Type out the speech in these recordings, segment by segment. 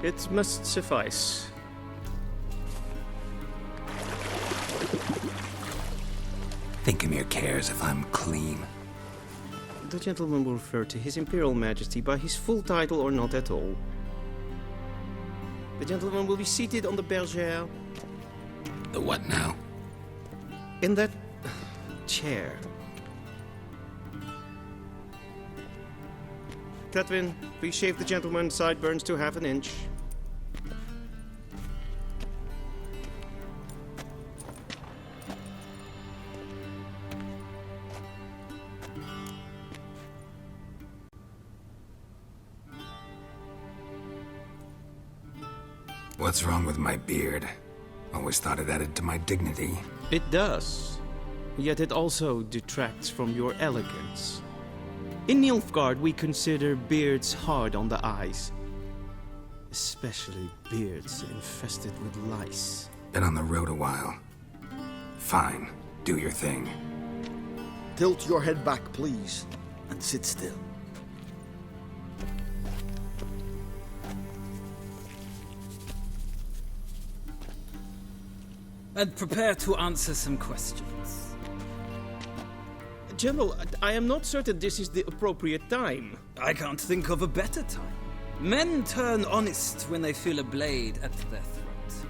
It must suffice. Thinkamere cares if I'm clean. The gentleman will refer to His Imperial Majesty by his full title or not at all. The gentleman will be seated on the bergère. The what now? In that chair. Catwin, please shave the gentleman's sideburns to half an inch. What's wrong with my beard? Always thought it added to my dignity. It does. Yet it also detracts from your elegance. In Nilfgaard, we consider beards hard on the eyes. Especially beards infested with lice. Been on the road a while. Fine, do your thing. Tilt your head back, please, and sit still. And prepare to answer some questions. General, I am not certain this is the appropriate time. I can't think of a better time. Men turn honest when they feel a blade at their throat.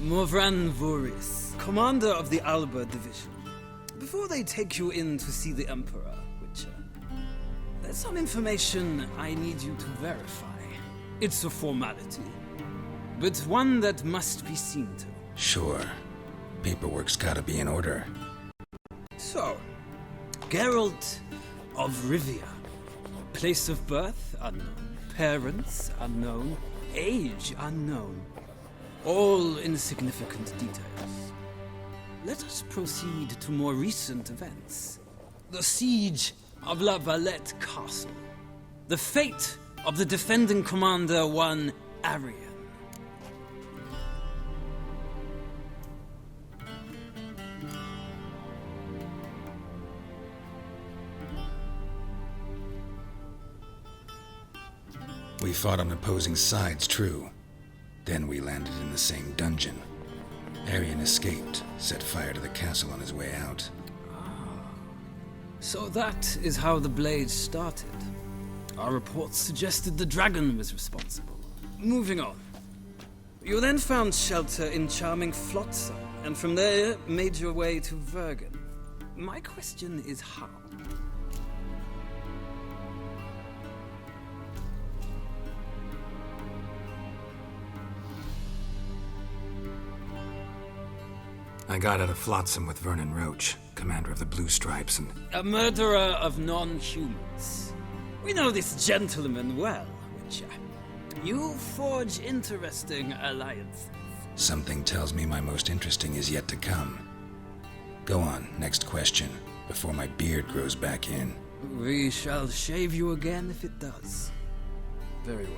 Morvran Voris, commander of the Alba Division. Before they take you in to see the Emperor, Witcher, there's some information I need you to verify. It's a formality, but one that must be seen to. Sure. Paperwork's gotta be in order. So, Geralt of Rivia. Place of birth unknown. Parents unknown. Age unknown. All insignificant details. Let us proceed to more recent events. The siege of La Valette Castle. The fate of the defending commander, one Arian. We fought on opposing sides, true. Then we landed in the same dungeon. Arian escaped, set fire to the castle on his way out. So that is how the Blade started. Our reports suggested the dragon was responsible. Moving on. You then found shelter in charming Flotsam, and from there made your way to Vergen. My question is how? I got out of Flotsam with Vernon Roach, commander of the Blue Stripes, and... A murderer of non-humans. We know this gentleman well, Witcher. You forge interesting alliances. Something tells me my most interesting is yet to come. Go on, next question, before my beard grows back in. We shall shave you again if it does. Very well.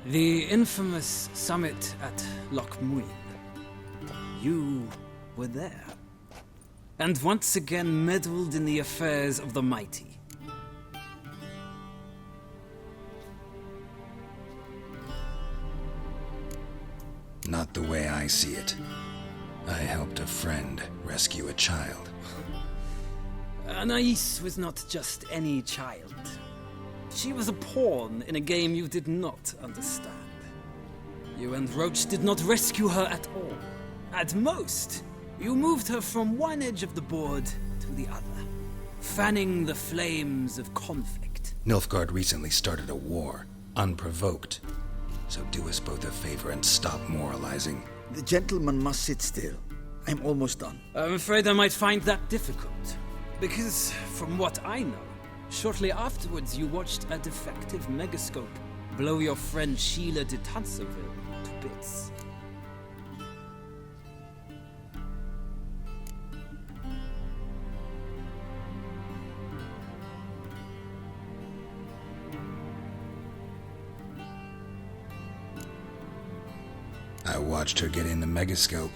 The infamous summit at Loch Muin. You were there. And once again meddled in the affairs of the mighty. Not the way I see it. I helped a friend rescue a child. Anais was not just any child. She was a pawn in a game you did not understand. You and Roach did not rescue her at all. At most, you moved her from one edge of the board to the other, fanning the flames of conflict. Nilfgaard recently started a war, unprovoked. So do us both a favor and stop moralizing. The gentleman must sit still. I'm almost done. I'm afraid I might find that difficult. Because, from what I know, shortly afterwards you watched a defective megascope blow your friend Sheila de Tanserville to bits. I watched her get in the megascope,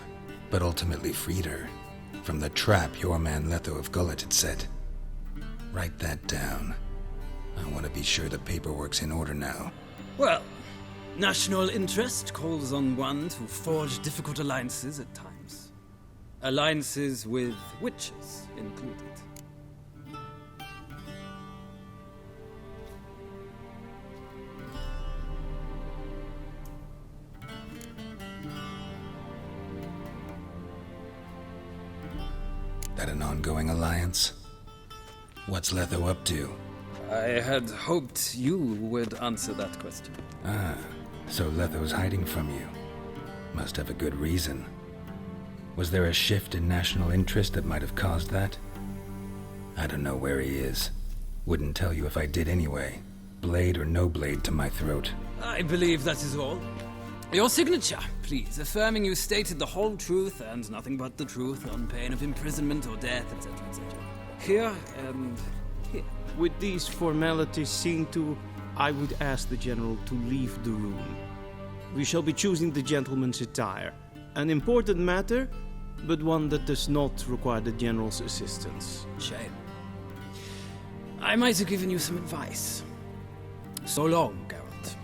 but ultimately freed her from the trap your man Letho of Gullet had set. Write that down. I want to be sure the paperwork's in order now. Well, national interest calls on one to forge difficult alliances at times. Alliances with witches included. That an ongoing alliance? What's Letho up to? I had hoped you would answer that question. Ah, so Letho's hiding from you. Must have a good reason. Was there a shift in national interest that might have caused that? I don't know where he is. Wouldn't tell you if I did anyway. Blade or no blade to my throat. I believe that is all. Your signature, please, affirming you stated the whole truth and nothing but the truth on pain of imprisonment or death, etc., etc. Here and here. With these formalities seen to, I would ask the General to leave the room. We shall be choosing the gentleman's attire. An important matter, but one that does not require the General's assistance. Shame. I might have given you some advice. So long, Geralt.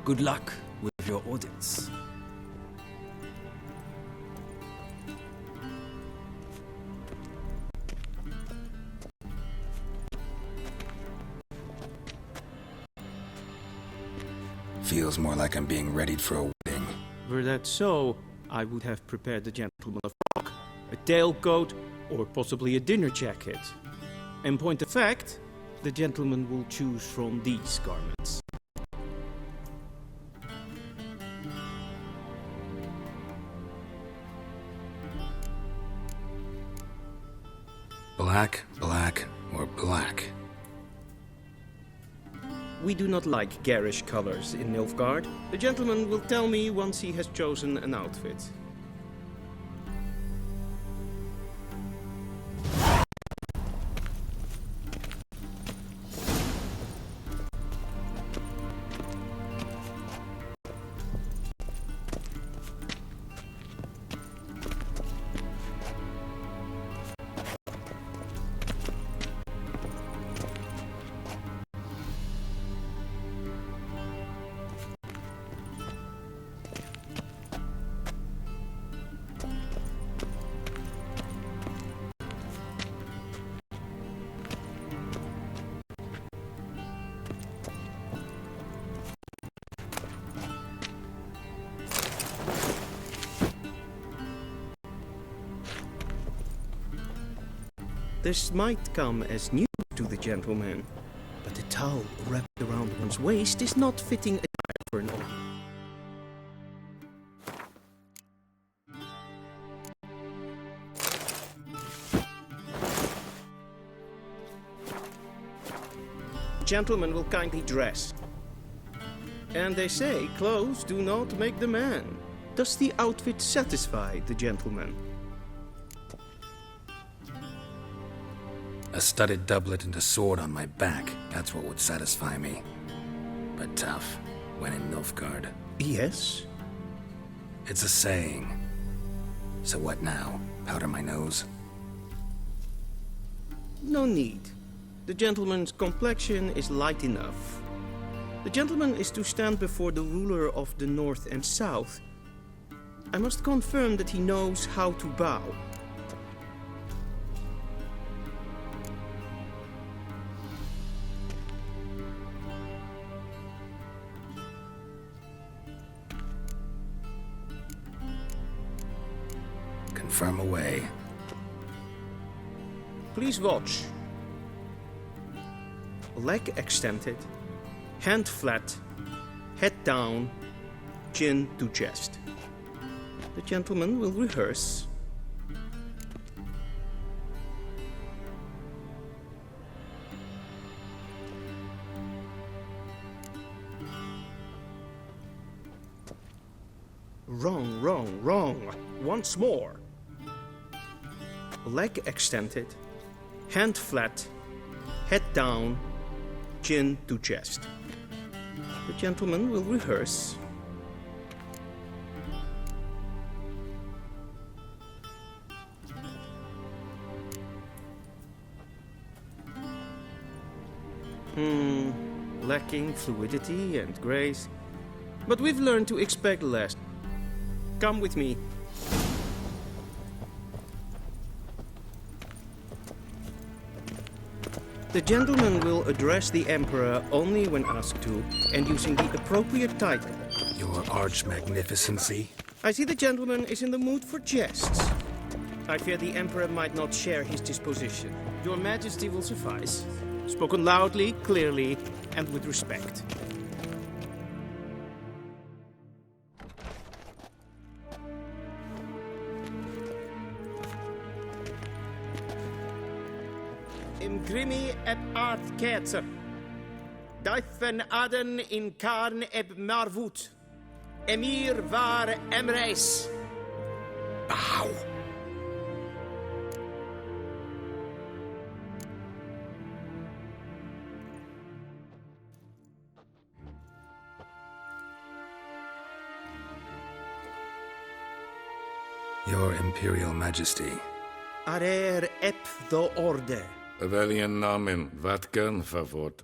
Good luck with your audits. Feels more like I'm being readied for a wedding. Were that so, I would have prepared the gentleman a frock, a tailcoat, or possibly a dinner jacket. In point of fact, the gentleman will choose from these garments. Black, black, or black? We do not like garish colors in Nilfgaard. The gentleman will tell me once he has chosen an outfit. This might come as news to the gentleman, but the towel wrapped around one's waist is not fitting attire for an orc. Gentlemen will kindly dress. And they say clothes do not make the man. Does the outfit satisfy the gentleman? A studded doublet and a sword on my back. That's what would satisfy me. But tough, when in Nilfgaard. Yes. It's a saying. So what now? Powder my nose? No need. The gentleman's complexion is light enough. The gentleman is to stand before the ruler of the North and South. I must confirm that he knows how to bow. Confirm away. Please watch. Leg extended, hand flat, head down, chin to chest. The gentleman will rehearse. Wrong, wrong, wrong. Once more. Leg extended, hand flat, head down, chin to chest. The gentleman will rehearse. Lacking fluidity and grace. But we've learned to expect less. Come with me. The gentleman will address the Emperor only when asked to, and using the appropriate title. Your arch magnificency? I see the gentleman is in the mood for jests. I fear the Emperor might not share his disposition. Your Majesty will suffice. Spoken loudly, clearly, and with respect. Imgrimi et art ketzer. Daifen aden in karn eb marvut. Emir var emreis. Bow! Your Imperial Majesty. Arer ep the orde. Weljen namen, wat kan favort?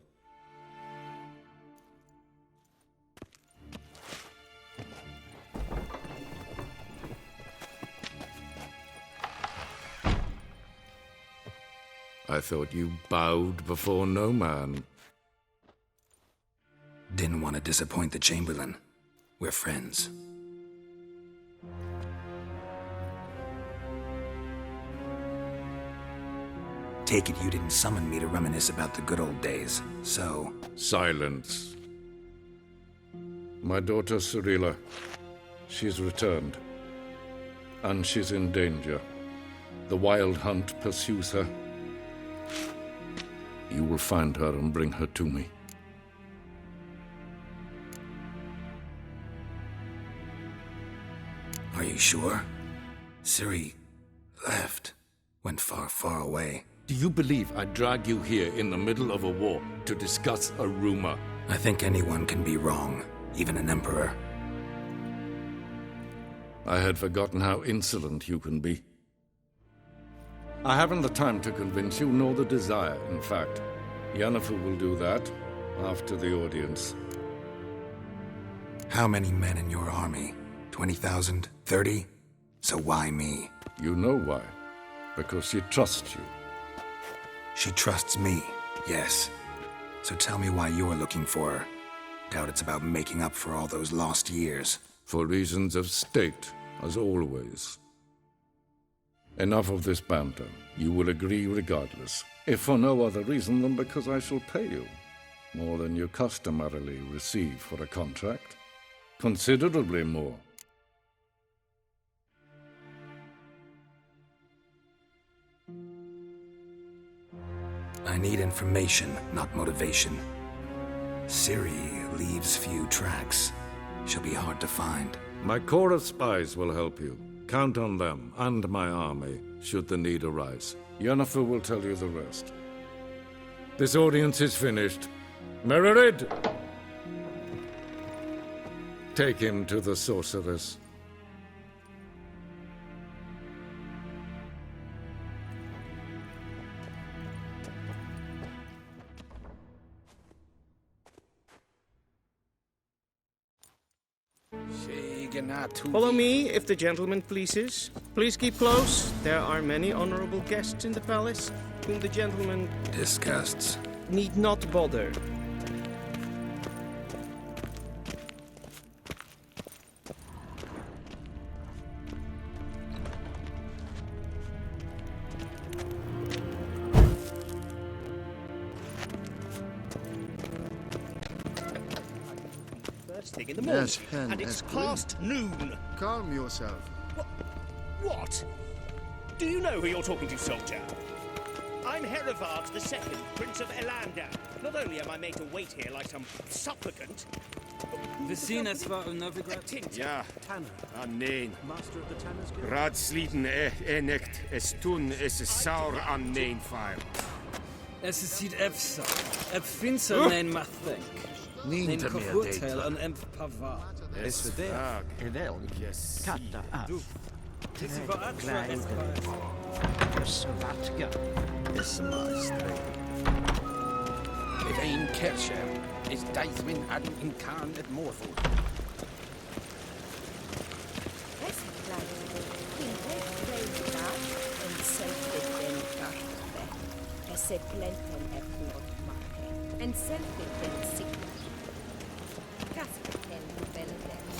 I thought you bowed before no man. Didn't want to disappoint the Chamberlain. We're friends. Take it you didn't summon me to reminisce about the good old days, so... Silence. My daughter Cyrilla, she's returned. And she's in danger. The Wild Hunt pursues her. You will find her and bring her to me. Are you sure? Ciri left. Went far, far away. Do you believe I'd drag you here in the middle of a war to discuss a rumor? I think anyone can be wrong, even an emperor. I had forgotten how insolent you can be. I haven't the time to convince you, nor the desire, in fact. Yennefer will do that after the audience. How many men in your army? 20,000? 30? So why me? You know why. Because she trusts you. She trusts me, yes. So tell me why you're looking for her. Doubt it's about making up for all those lost years. For reasons of state, as always. Enough of this banter. You will agree regardless. If for no other reason than because I shall pay you. More than you customarily receive for a contract. Considerably more. I need information, not motivation. Ciri leaves few tracks. She'll be hard to find. My corps of spies will help you. Count on them, and my army, should the need arise. Yennefer will tell you the rest. This audience is finished. Mererid! Take him to the sorceress. Follow me, if the gentleman pleases. Please keep close. There are many honorable guests in the palace, whom the gentleman Disgusts. need not bother. Thing in the morning, Yes, Hen, and it's yes, past noon. Calm yourself. What? Do you know who you're talking to, soldier? I'm Herivard II, Prince of Elander. Not only am I made to wait here like some supplicant, Vicines var Novigrad. Ja, Tanner, nee. master of the Tanners Guild. Raadsliden nicht, es tun, es ist sauer an nein fire. Es ziet efsa. Ep finser nein mathink. Nein kahurtel an emp pavar. Es frag. Yes. Tisi var atra Svatka is my strength. Levain Kersher is Daithwin Adam in Khan at Morthul.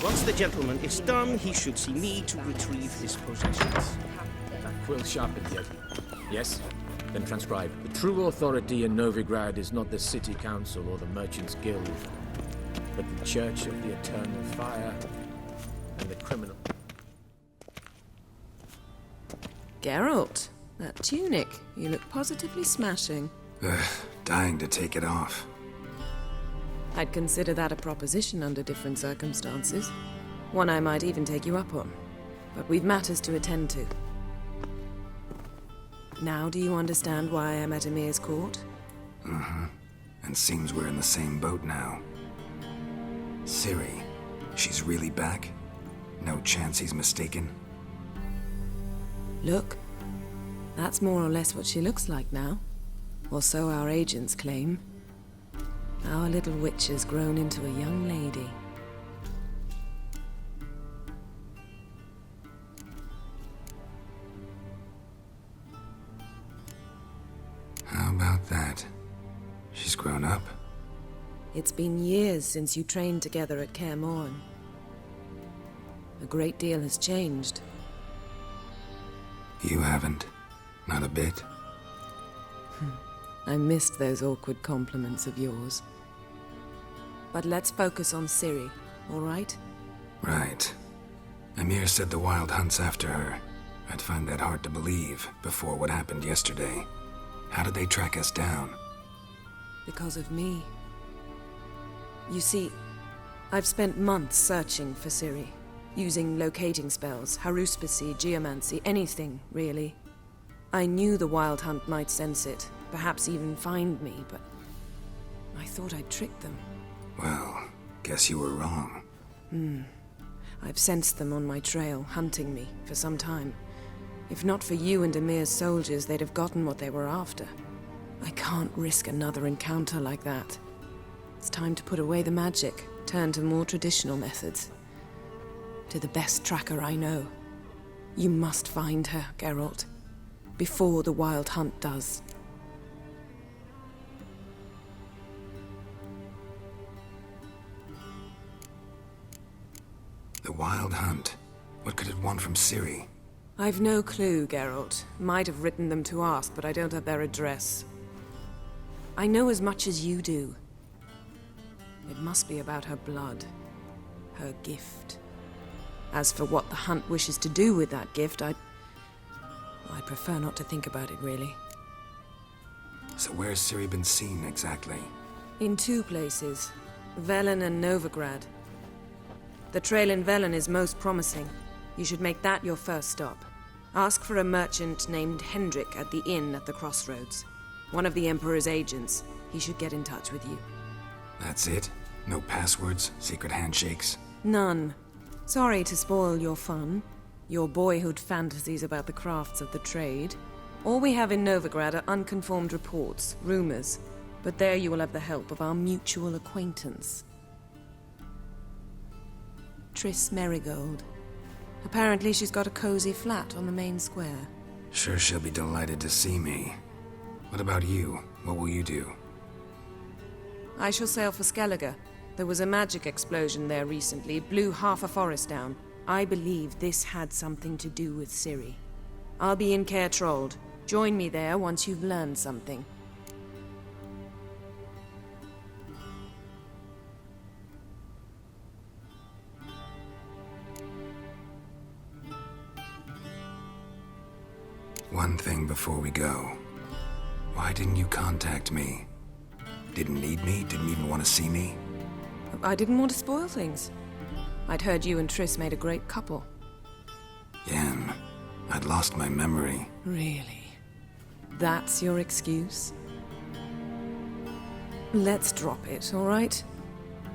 Once the gentleman is done, he should see me to retrieve his possessions. Quill sharpened yet. Yes? Then transcribe. The true authority in Novigrad is not the City Council or the Merchants' Guild, but the Church of the Eternal Fire and the criminal. Geralt, that tunic. You look positively smashing. Ugh, dying to take it off. I'd consider that a proposition under different circumstances. One I might even take you up on. But we've matters to attend to. Now do you understand why I'm at Emir's court? Mm-hmm. And seems we're in the same boat now. Ciri, she's really back? No chance he's mistaken? Look, that's more or less what she looks like now. Or so our agents claim. Our little witch has grown into a young lady. How about that? She's grown up? It's been years since you trained together at Kaer Morhen. A great deal has changed. You haven't. Not a bit. I missed those awkward compliments of yours. But let's focus on Ciri, all right? Right. Emir said the Wild Hunt's after her. I'd find that hard to believe before what happened yesterday. How did they track us down? Because of me. You see, I've spent months searching for Ciri, using locating spells, haruspicy, geomancy, anything, really. I knew the Wild Hunt might sense it, perhaps even find me, but I thought I'd tricked them. Well, guess you were wrong. I've sensed them on my trail, hunting me, for some time. If not for you and Emir's soldiers, they'd have gotten what they were after. I can't risk another encounter like that. It's time to put away the magic, turn to more traditional methods. To the best tracker I know. You must find her, Geralt. Before the Wild Hunt does. The Wild Hunt? What could it want from Ciri? I've no clue, Geralt. Might have written them to ask, but I don't have their address. I know as much as you do. It must be about her blood. Her gift. As for what the Hunt wishes to do with that gift, I'd prefer not to think about it, really. So where's Ciri been seen, exactly? In two places. Velen and Novigrad. The trail in Velen is most promising. You should make that your first stop. Ask for a merchant named Hendrik at the inn at the crossroads. One of the Emperor's agents. He should get in touch with you. That's it? No passwords? Secret handshakes? None. Sorry to spoil your fun. Your boyhood fantasies about the crafts of the trade. All we have in Novigrad are unconfirmed reports, rumors. But there you will have the help of our mutual acquaintance. Triss Merigold. Apparently she's got a cozy flat on the main square. Sure she'll be delighted to see me. What about you? What will you do? I shall sail for Skellige. There was a magic explosion there recently, blew half a forest down. I believe this had something to do with Ciri. I'll be in Caer Trolde. Join me there once you've learned something. One thing before we go. Why didn't you contact me? Didn't need me? Didn't even want to see me? I didn't want to spoil things. I'd heard you and Triss made a great couple. Yen, I'd lost my memory. Really? That's your excuse? Let's drop it, all right?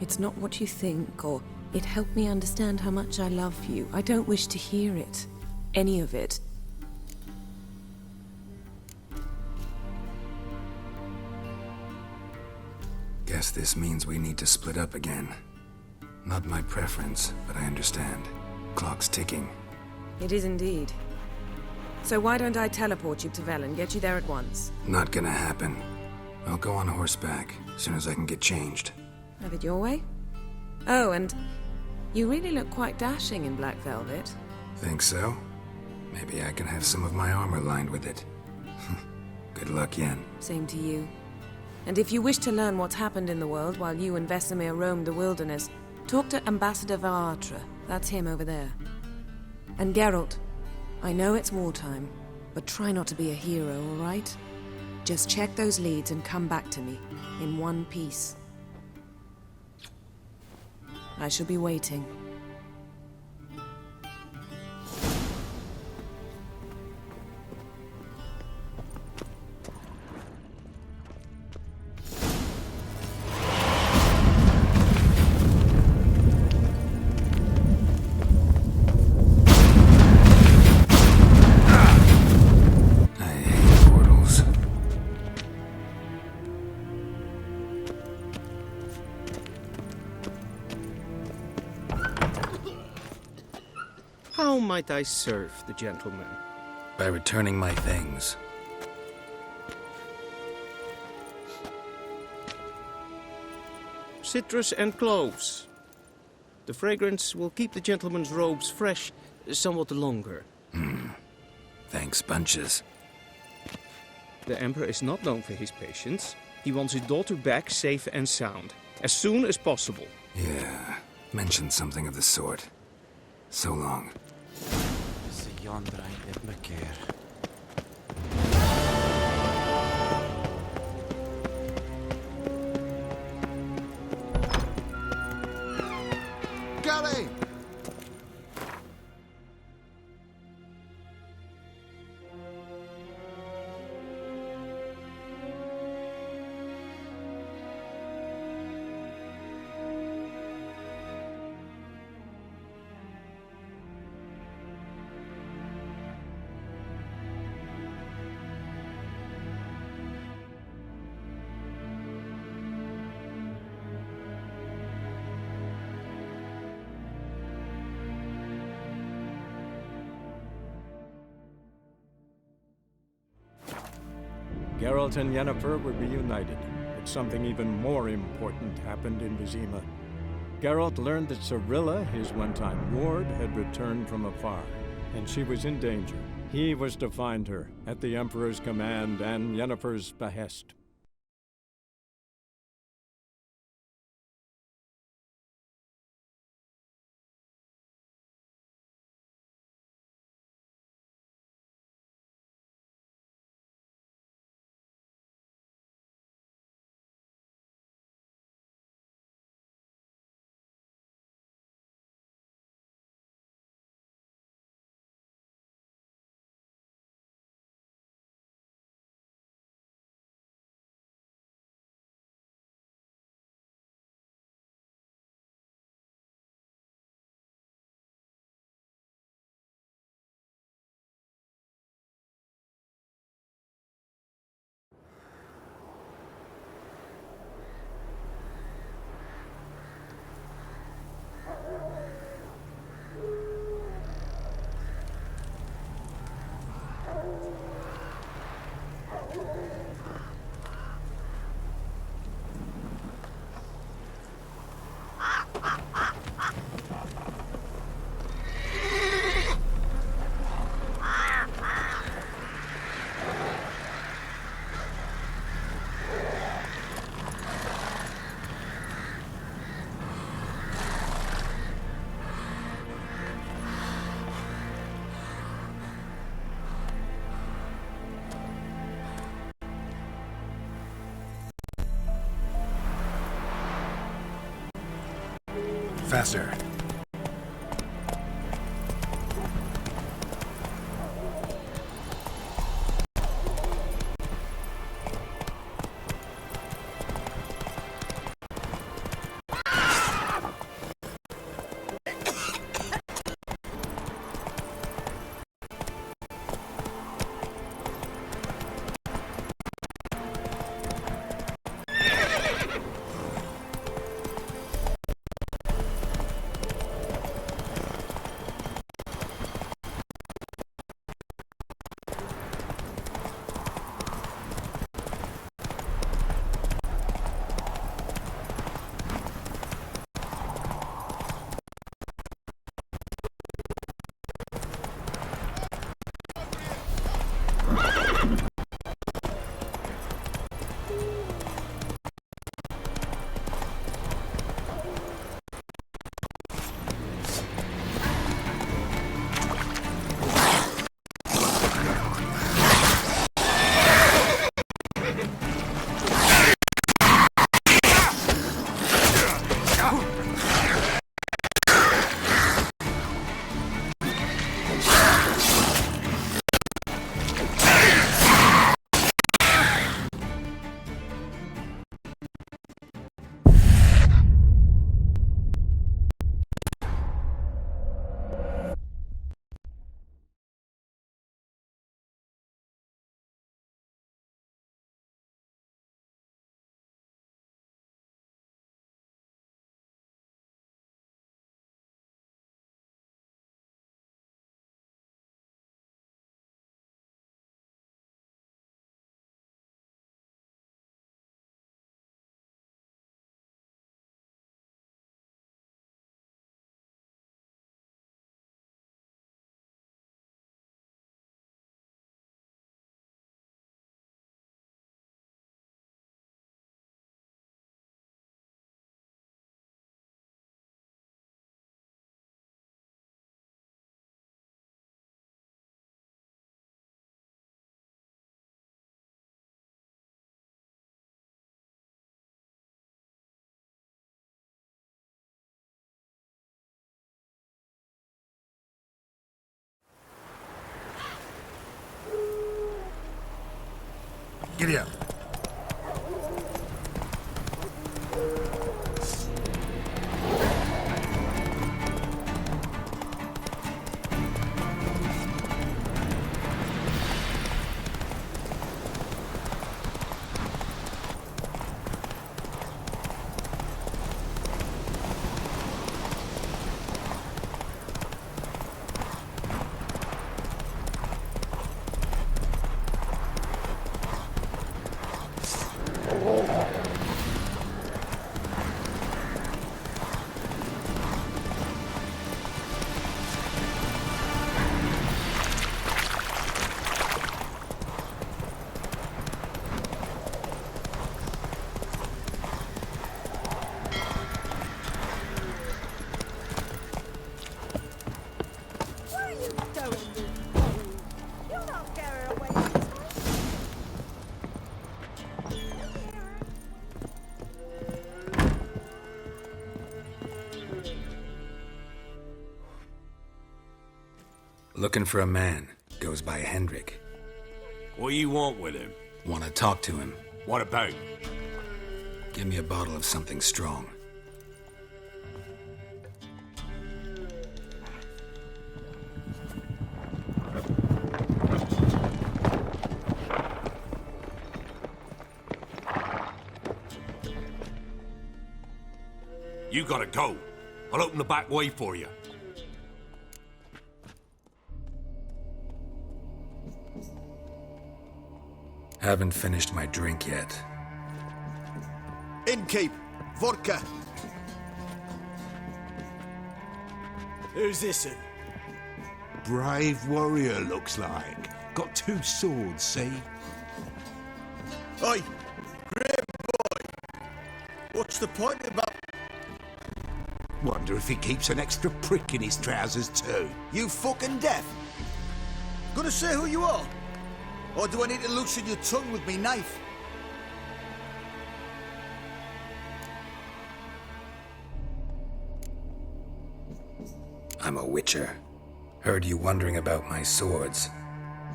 It's not what you think, or it helped me understand how much I love you. I don't wish to hear it. Any of it. Guess this means we need to split up again. Not my preference, but I understand. Clock's ticking. It is indeed. So why don't I teleport you to Velen, get you there at once? Not gonna happen. I'll go on horseback, as soon as I can get changed. Have it your way? Oh, and you really look quite dashing in black velvet. Think so? Maybe I can have some of my armor lined with it. Good luck, Yen. Same to you. And if you wish to learn what's happened in the world while you and Vesemir roamed the wilderness, talk to Ambassador Varatra. That's him over there. And Geralt, I know it's wartime, but try not to be a hero, all right? Just check those leads and come back to me, in one piece. I shall be waiting. How might I serve the gentleman? By returning my things. Citrus and cloves. The fragrance will keep the gentleman's robes fresh somewhat longer. Thanks, bunches. The Emperor is not known for his patience. He wants his daughter back safe and sound, as soon as possible. Yeah, mentioned something of the sort. So long. Gary! Geralt and Yennefer were reunited, but something even more important happened in Vizima. Geralt learned that Cirilla, his one-time ward, had returned from afar, and she was in danger. He was to find her, at the Emperor's command and Yennefer's behest. Faster. Giddy up. Looking for a man. Goes by Hendrik. What do you want with him? Want to talk to him. What about? Give me a bottle of something strong. You gotta go. I'll open the back way for you. Haven't finished my drink yet. Innkeep, vodka. Who's this in? Brave warrior, looks like. Got 2 swords, see? Oi, great boy. What's the point about... Wonder if he keeps an extra prick in his trousers too. You fucking deaf? Gonna say who you are? Or do I need to loosen your tongue with me knife? I'm a witcher. Heard you wondering about my swords.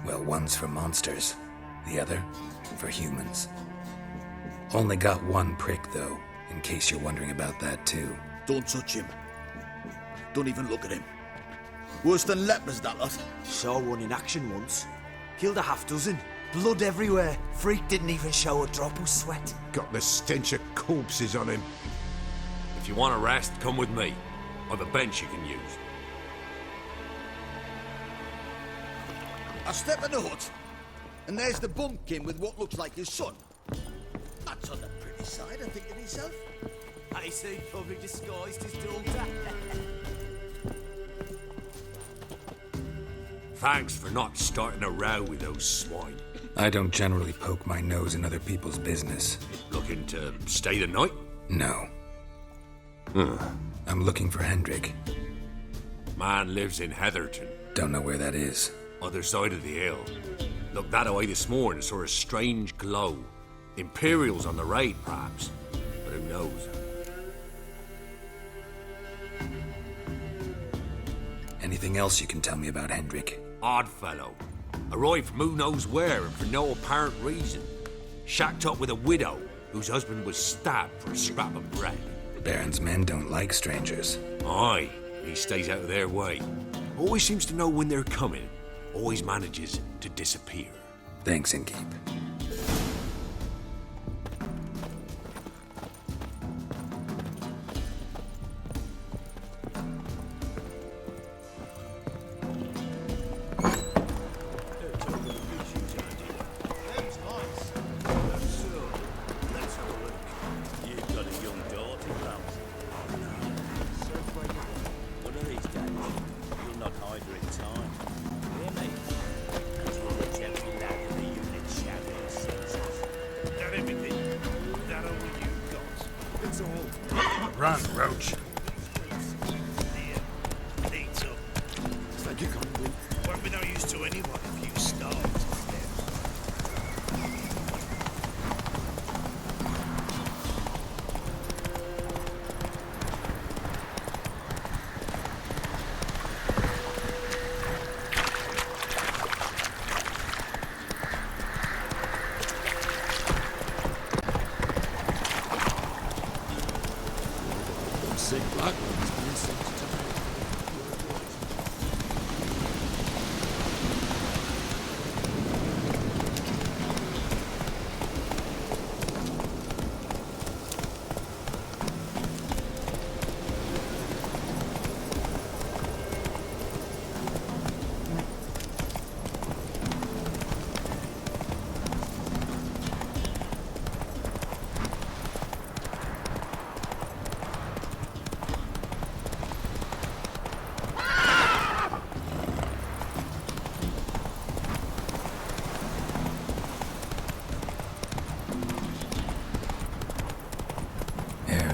Well, one's for monsters, the other for humans. Only got 1 prick, though, in case you're wondering about that, too. Don't touch him. Don't even look at him. Worse than lepers, that lot. Saw one in action once. Killed a half-dozen. Blood everywhere. Freak didn't even show a drop of sweat. Got the stench of corpses on him. If you want a rest, come with me. I've a bench you can use. I step in the hut, and there's the bumpkin with what looks like his son. That's on the pretty side, I think to myself. I see, probably disguised his daughter. Thanks for not starting a row with those swine. I don't generally poke my nose in other people's business. Looking to stay the night? No. I'm looking for Hendrik. Man lives in Heatherton. Don't know where that is. Other side of the hill. Looked that away this morning, saw a strange glow. Imperials on the raid, perhaps. But who knows? Anything else you can tell me about Hendrik? Odd fellow. Arrived from who knows where and for no apparent reason. Shacked up with a widow whose husband was stabbed for a scrap of bread. Baron's men don't like strangers. Aye, he stays out of their way. Always seems to know when they're coming. Always manages to disappear. Thanks, Innkeep. Run, Roach. Thank you, Conway. Won't be no use to anyone if you start. sick black one's been sent to die.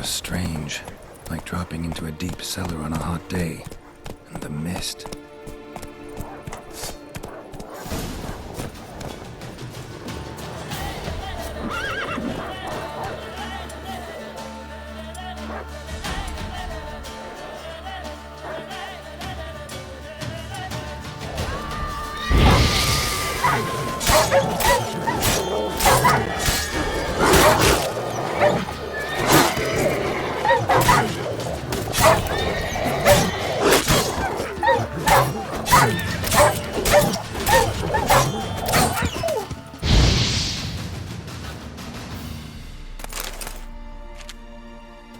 Strange, like dropping into a deep cellar on a hot day. And the mist.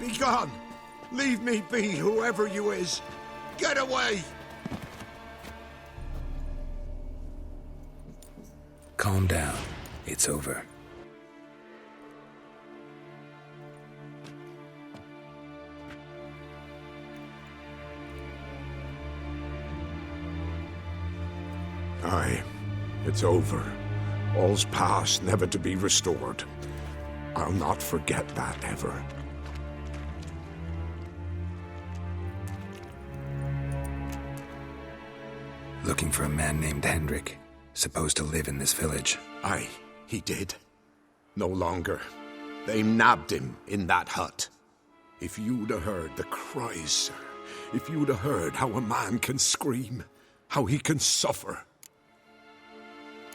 Be gone! Leave me be, whoever you is! Get away! Calm down. It's over. Aye, it's over. All's past, never to be restored. I'll not forget that ever. Looking for a man named Hendrik, supposed to live in this village. Aye, he did. No longer. They nabbed him in that hut. If you'd have heard the cries, sir, if you'd have heard how a man can scream, how he can suffer.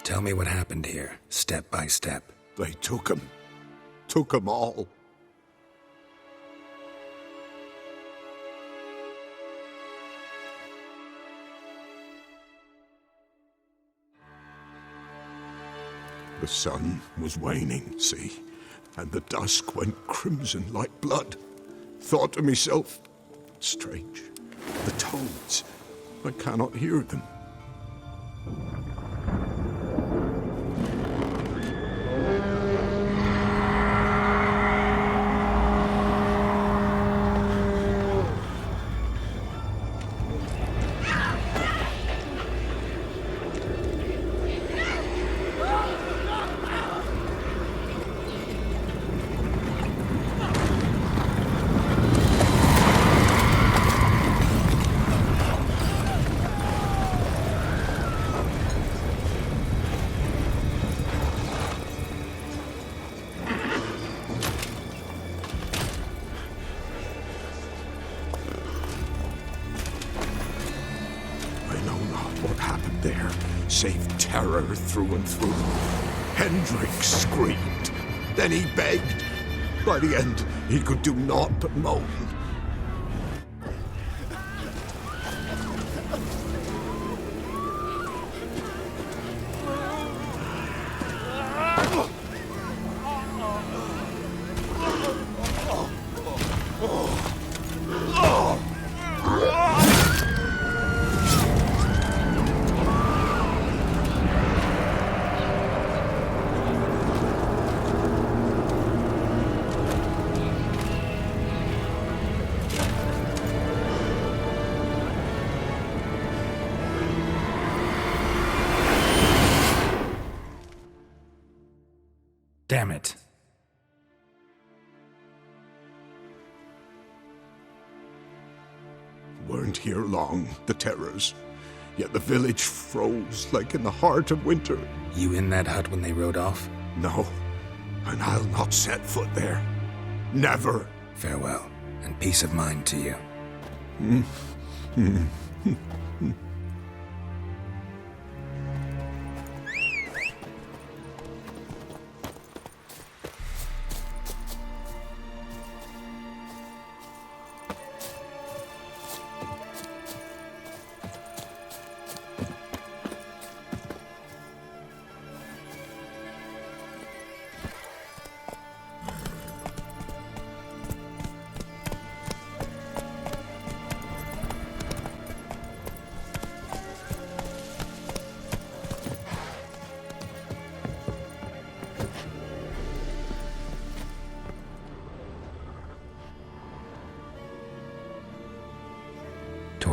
Tell me what happened here, step by step. They took him. Took him all. The sun was waning, see, and the dusk went crimson like blood. Thought to myself, strange, the toads, I cannot hear them. Save terror through and through. Hendrik screamed. Then he begged. By the end, he could do naught but moan. Damn it. Weren't here long, the terrors. Yet the village froze like in the heart of winter. You in that hut when they rode off? No, and I'll not set foot there. Never. Farewell, and peace of mind to you.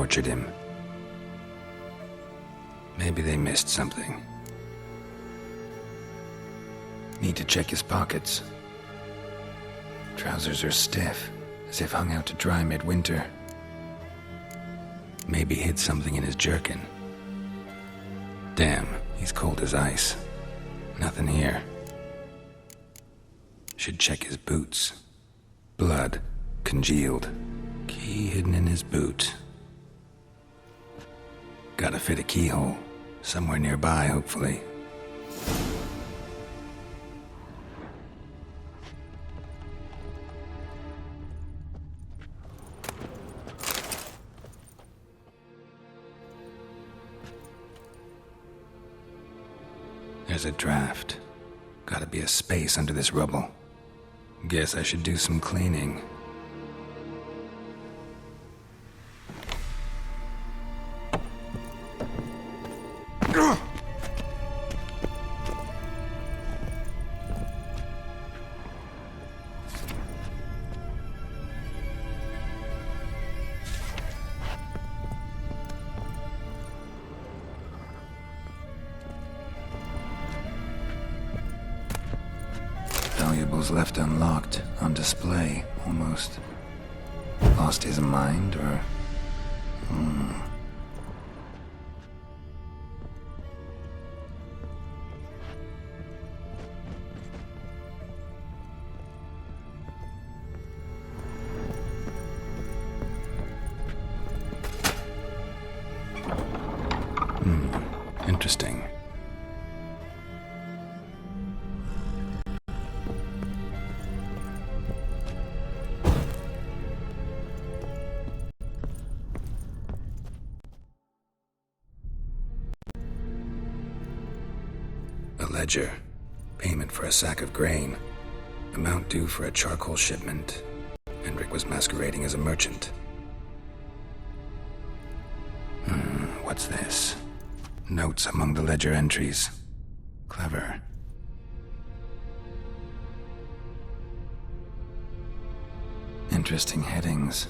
tortured him. Maybe they missed something. Need to check his pockets. Trousers are stiff, as if hung out to dry midwinter. Maybe hid something in his jerkin. Damn, he's cold as ice. Nothing here. Should check his boots. Blood, congealed. Key hidden in his boot. Gotta fit a keyhole. Somewhere nearby, hopefully. There's a draft. Gotta be a space under this rubble. Guess I should do some cleaning. Valuables left unlocked, on display, almost. Lost his mind, or... Interesting. A ledger. Payment for a sack of grain. Amount due for a charcoal shipment. Hendrik was masquerading as a merchant. What's this? Notes among the ledger entries. Clever. Interesting headings.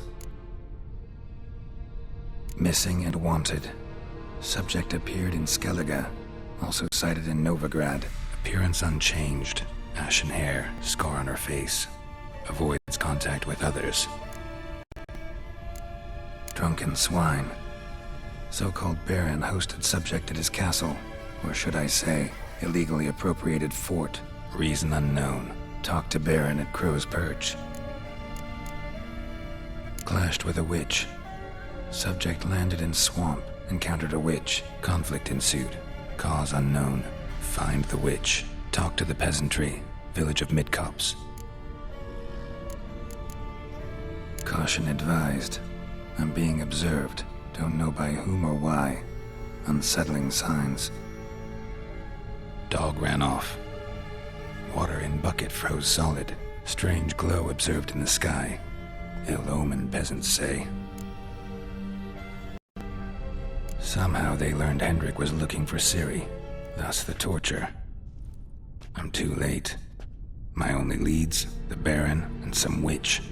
Missing and wanted. Subject appeared in Skellige. Also sighted in Novigrad. Appearance unchanged. Ashen hair, scar on her face. Avoids contact with others. Drunken swine. So-called Baron hosted subject at his castle. Or should I say, illegally appropriated fort. Reason unknown. Talked to Baron at Crow's Perch. Clashed with a witch. Subject landed in swamp. Encountered a witch. Conflict ensued. Cause unknown. Find the witch. Talk to the peasantry. Village of Midcopse. Caution advised. I'm being observed. Don't know by whom or why. Unsettling signs. Dog ran off. Water in bucket froze solid. Strange glow observed in the sky. Ill omen, peasants say. Somehow they learned Hendrik was looking for Ciri. Thus the torture. I'm too late. My only leads, the Baron and some witch.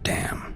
Damn.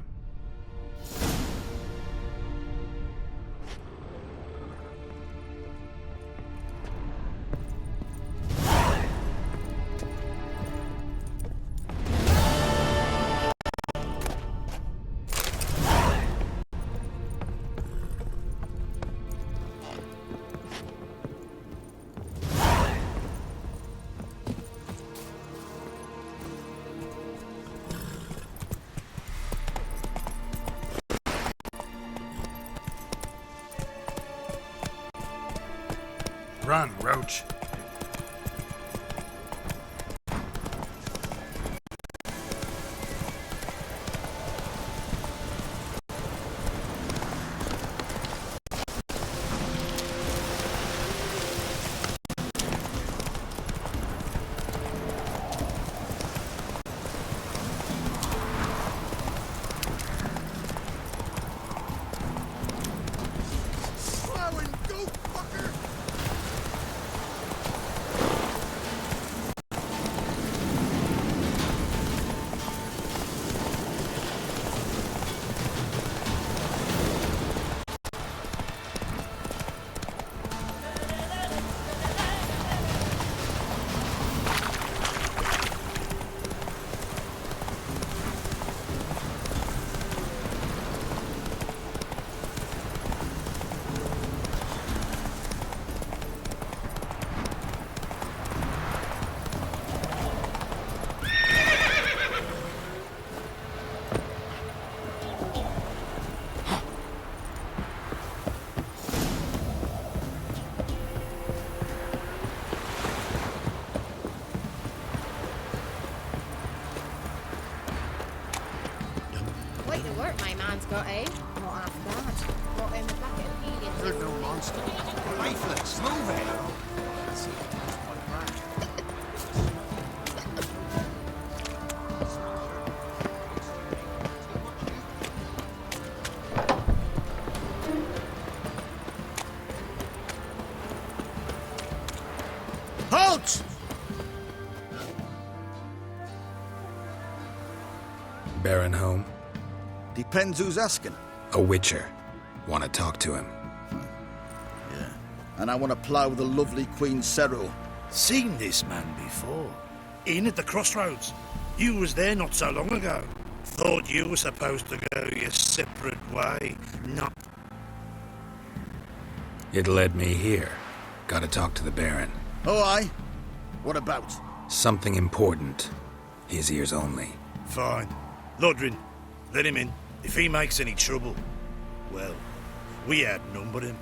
Run, Roach. Quite the work my man's got, eh? Not half bad. Got him back at Helios. You're no monster. Lifeless, move it! Halt! Baron home? Depends who's asking. A witcher. Want to talk to him. Yeah. And I want to plough the lovely Queen Cero. Seen this man before. In at the crossroads. You was there not so long ago. Thought you were supposed to go your separate way. Not. It led me here. Gotta talk to the Baron. Oh, aye? What about? Something important. His ears only. Fine. Lodrin, let him in. If he makes any trouble, well, we outnumber him.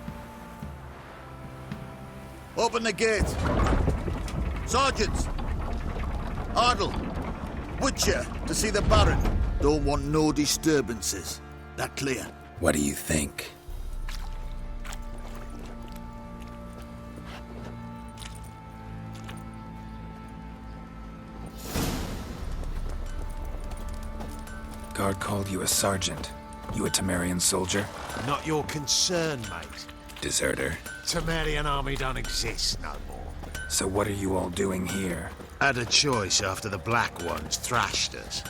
Open the gate. Sergeants! Ardle! Witcher, to see the Baron. Don't want no disturbances. That clear? What do you think? Guard called you a sergeant. You a Temerian soldier? Not your concern, mate. Deserter. Temerian army don't exist no more. So what are you all doing here? Had a choice after the Black Ones thrashed us.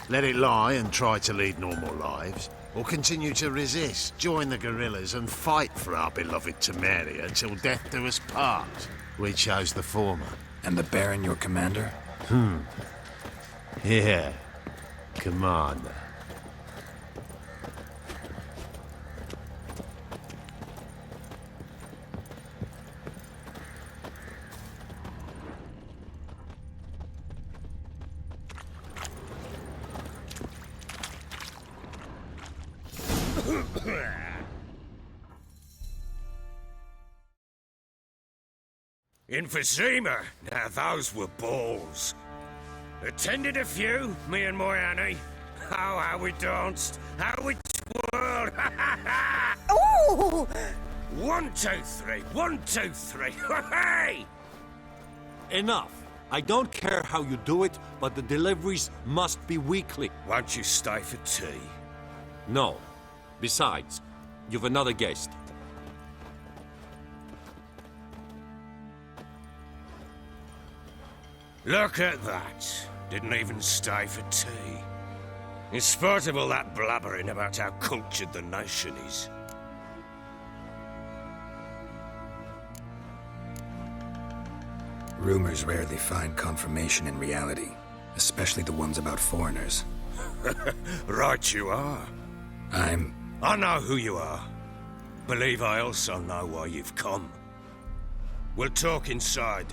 Let it lie and try to lead normal lives, or continue to resist, join the guerrillas and fight for our beloved Temeria until death do us part. We chose the former. And the Baron your commander? Yeah. Commander. In Vizima, now those were balls. Attended a few, me and my Annie. Oh, how we danced, how we twirled. Ooh! 1, 2, 3, 1, 2, 3. Hey! Enough. I don't care how you do it, but the deliveries must be weekly. Won't you stay for tea? No. Besides, you've another guest. Look at that. Didn't even stay for tea. In spite of all that blabbering about how cultured the nation is. Rumors rarely find confirmation in reality, especially the ones about foreigners. Right you are. I know who you are. Believe I also know why you've come. We'll talk inside.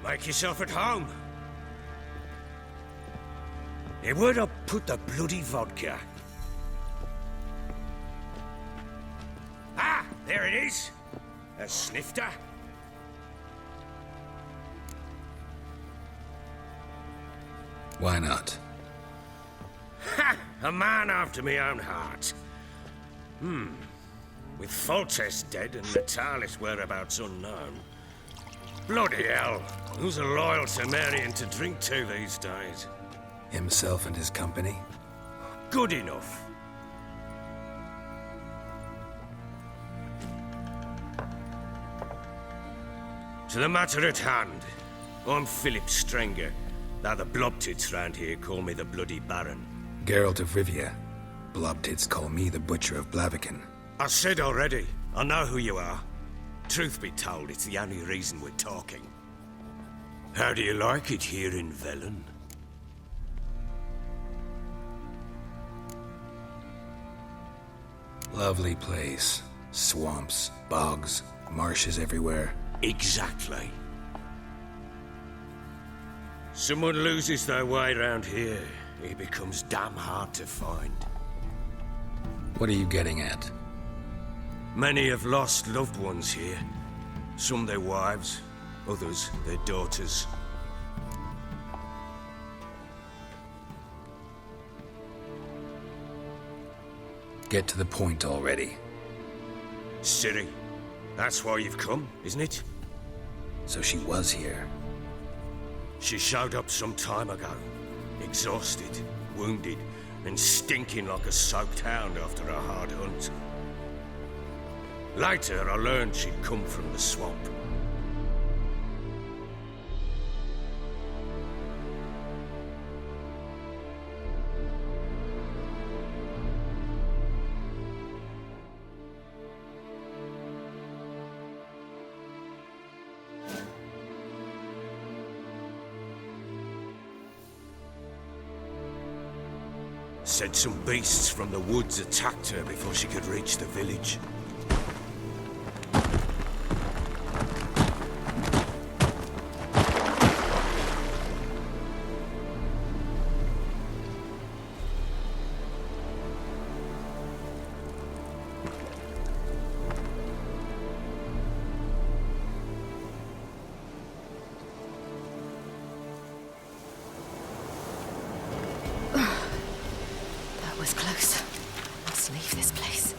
Make yourself at home. Hey, where'd I put the bloody vodka? Ah, there it is. A snifter. Why not? Ha! A man after my own heart. With Foltest dead and Natalis' whereabouts unknown. Bloody hell. Who's a loyal Temerian to drink to these days? Himself and his company? Good enough. To the matter at hand. I'm Philip Strenger, though the Blobtits round here call me the Bloody Baron. Geralt of Rivia. Blobtits call me the Butcher of Blaviken. I said already, I know who you are. Truth be told, it's the only reason we're talking. How do you like it here in Velen? Lovely place. Swamps, bogs, marshes everywhere. Exactly. Someone loses their way round here, he becomes damn hard to find. What are you getting at? Many have lost loved ones here. Some their wives, others their daughters. Get to the point already. Ciri, that's why you've come, isn't it? So she was here. She showed up some time ago, exhausted, wounded, and stinking like a soaked hound after a hard hunt. Later, I learned she'd come from the swamp. Said some beasts from the woods attacked her before she could reach the village. Was close. Must leave this place.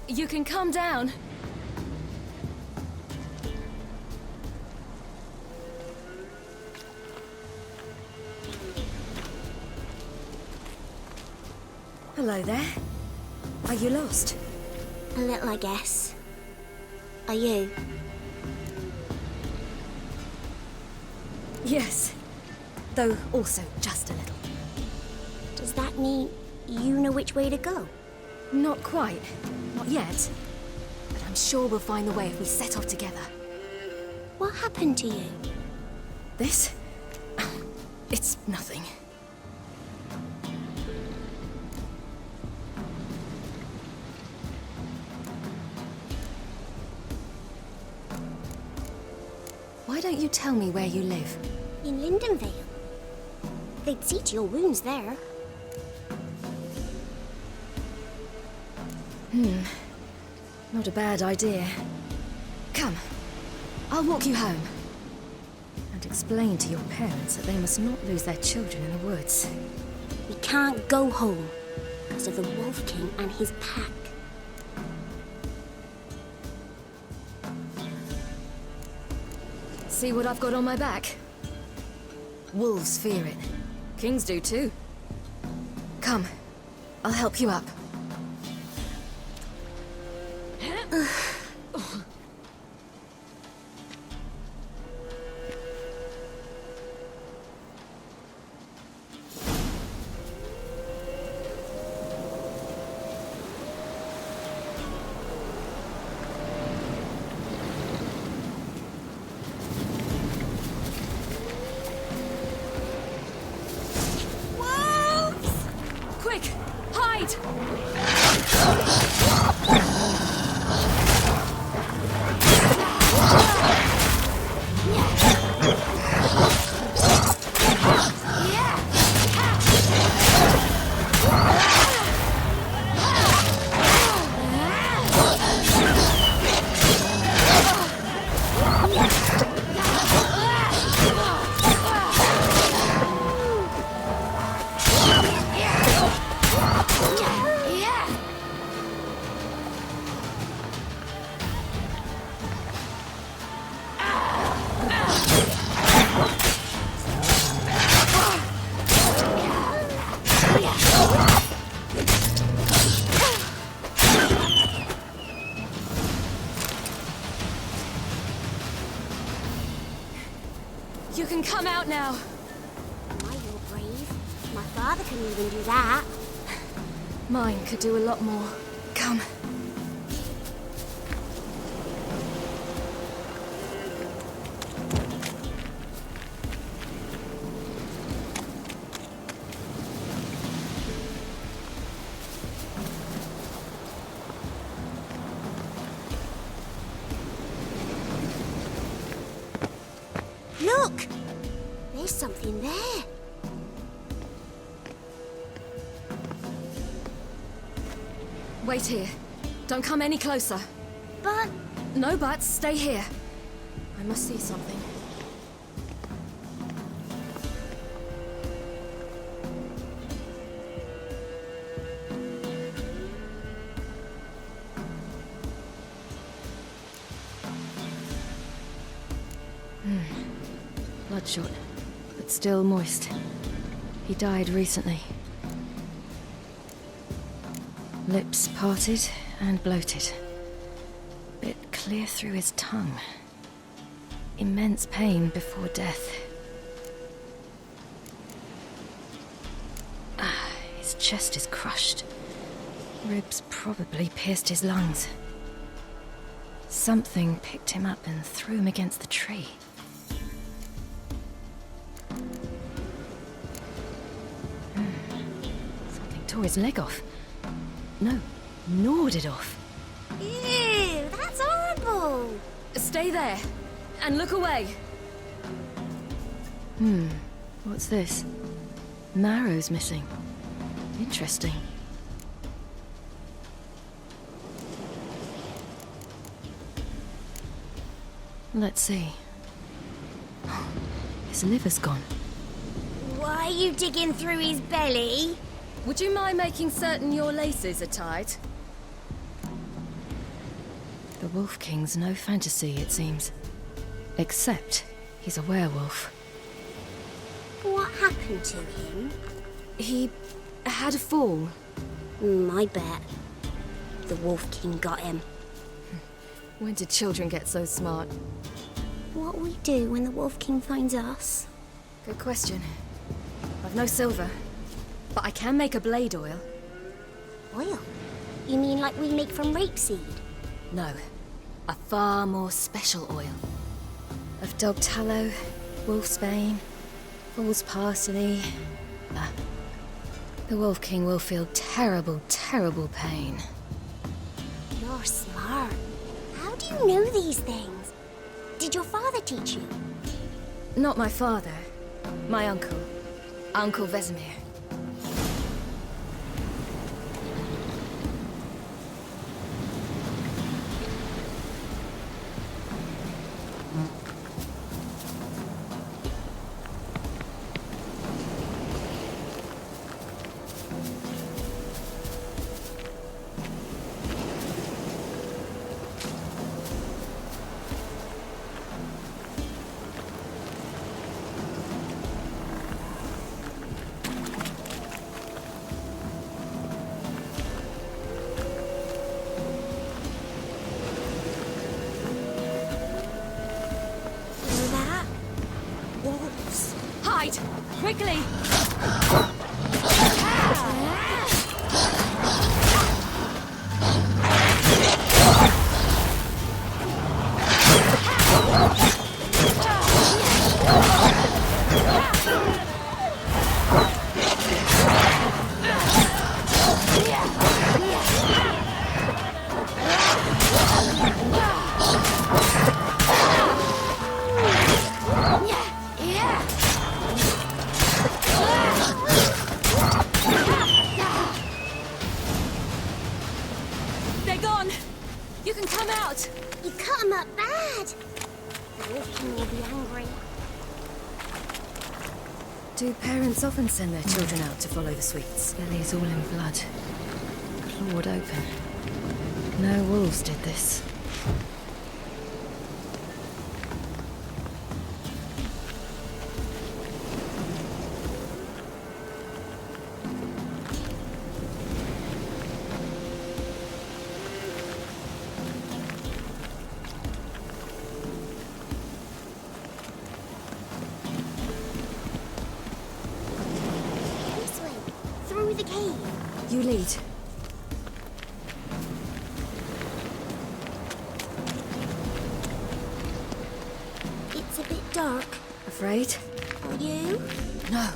You can calm down. Hello there. Are you lost? A little, I guess. Are you? Yes. Though also just a little. Does that mean you know which way to go? Not quite. Not yet. But I'm sure we'll find the way if we set off together. What happened to you? This? It's nothing. Why don't you tell me where you live? In Lindenvale. They'd see to your wounds there. Not a bad idea. Come, I'll walk you home. And explain to your parents that they must not lose their children in the woods. We can't go home because of the Wolf King and his pack. See what I've got on my back? Wolves fear it. Kings do too. Come, I'll help you up. Quick, hide! Yeah! can come out now. My, you're brave. My father can even do that. Mine could do a lot more. Come. Look! There's something there. Wait here. Don't come any closer. But... No buts. Stay here. I must see something. Bloodshot, but still moist. He died recently. Lips parted and bloated. Bit clear through his tongue. Immense pain before death. His chest is crushed. Ribs probably pierced his lungs. Something picked him up and threw him against the tree. Something tore his leg off. No, gnawed it off. Ew, that's horrible! Stay there, and look away. What's this? Marrow's missing. Interesting. Let's see. His liver's gone. Why are you digging through his belly? Would you mind making certain your laces are tied? The Wolf King's no fantasy, it seems. Except he's a werewolf. What happened to him? He had a fall. I bet. The Wolf King got him. When did children get so smart? What will we do when the Wolf King finds us? Good question. I've no silver, but I can make a blade oil. Oil? You mean like we make from rapeseed? No, a far more special oil. Of dog tallow, wolfsbane, fool's parsley. The Wolf King will feel terrible, terrible pain. You're smart. How do you know these things? Did your father teach you? Not my father. My uncle. Uncle Vesemir. Hide! Quickly! They're gone! You can come out! You cut him up bad! The Wolf King will be angry. Do parents often send their children out to follow the sweets? Belly's all in blood. Clawed open. No wolves did this. through the cave? You lead. It's a bit dark. Afraid? Are you? No.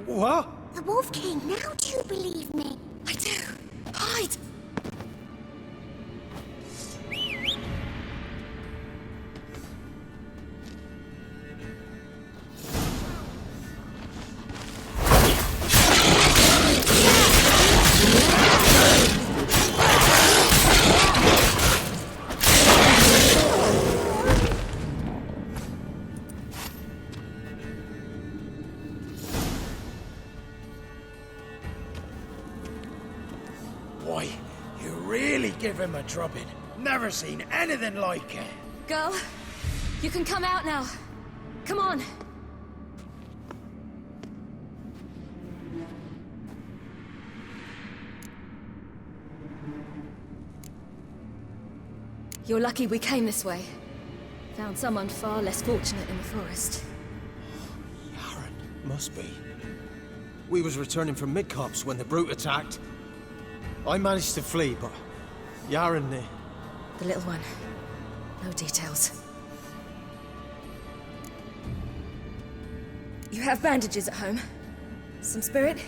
What? The Wolf King, now do you believe me? I do. Hide! Boy, you really give him a drubbing. Never seen anything like it. Girl, you can come out now. Come on. You're lucky we came this way. Found someone far less fortunate in the forest. Must be. We was returning from Midcops when the brute attacked. I managed to flee, but Yaren... The little one. No details. You have bandages at home? Some spirit?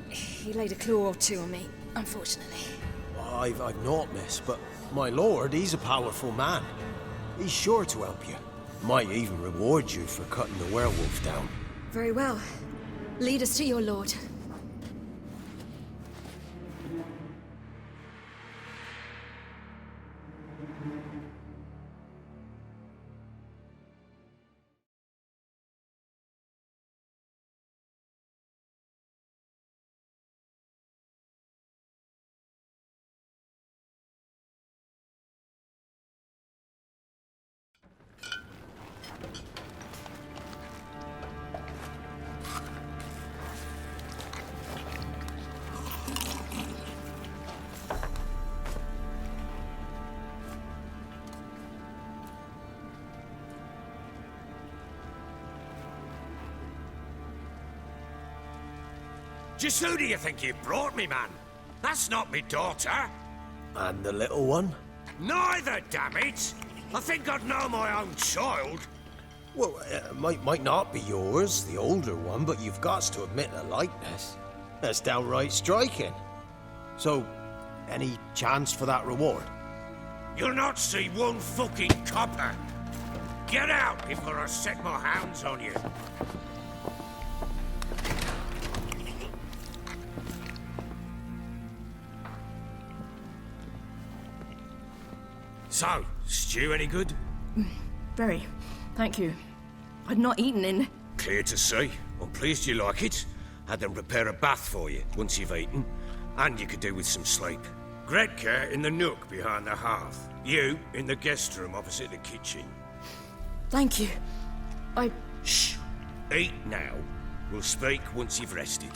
He laid a claw or two on me, unfortunately. I've not, miss, but my lord, he's a powerful man. He's sure to help you. Might even reward you for cutting the werewolf down. Very well. Lead us to your lord. Just who do you think you brought me, man? That's not me daughter. And the little one? Neither, damn it! I think I'd know my own child. Well, might not be yours, the older one, but you've got to admit a likeness. That's downright striking. So, any chance for that reward? You'll not see one fucking copper. Get out before I set my hounds on you. So, stew any good? Very. Thank you. I'd not eaten in... Clear to see. I'm pleased you like it. Had them prepare a bath for you once you've eaten. And you could do with some sleep. Gretka in the nook behind the hearth. You in the guest room opposite the kitchen. Thank you. Shh. Eat now. We'll speak once you've rested.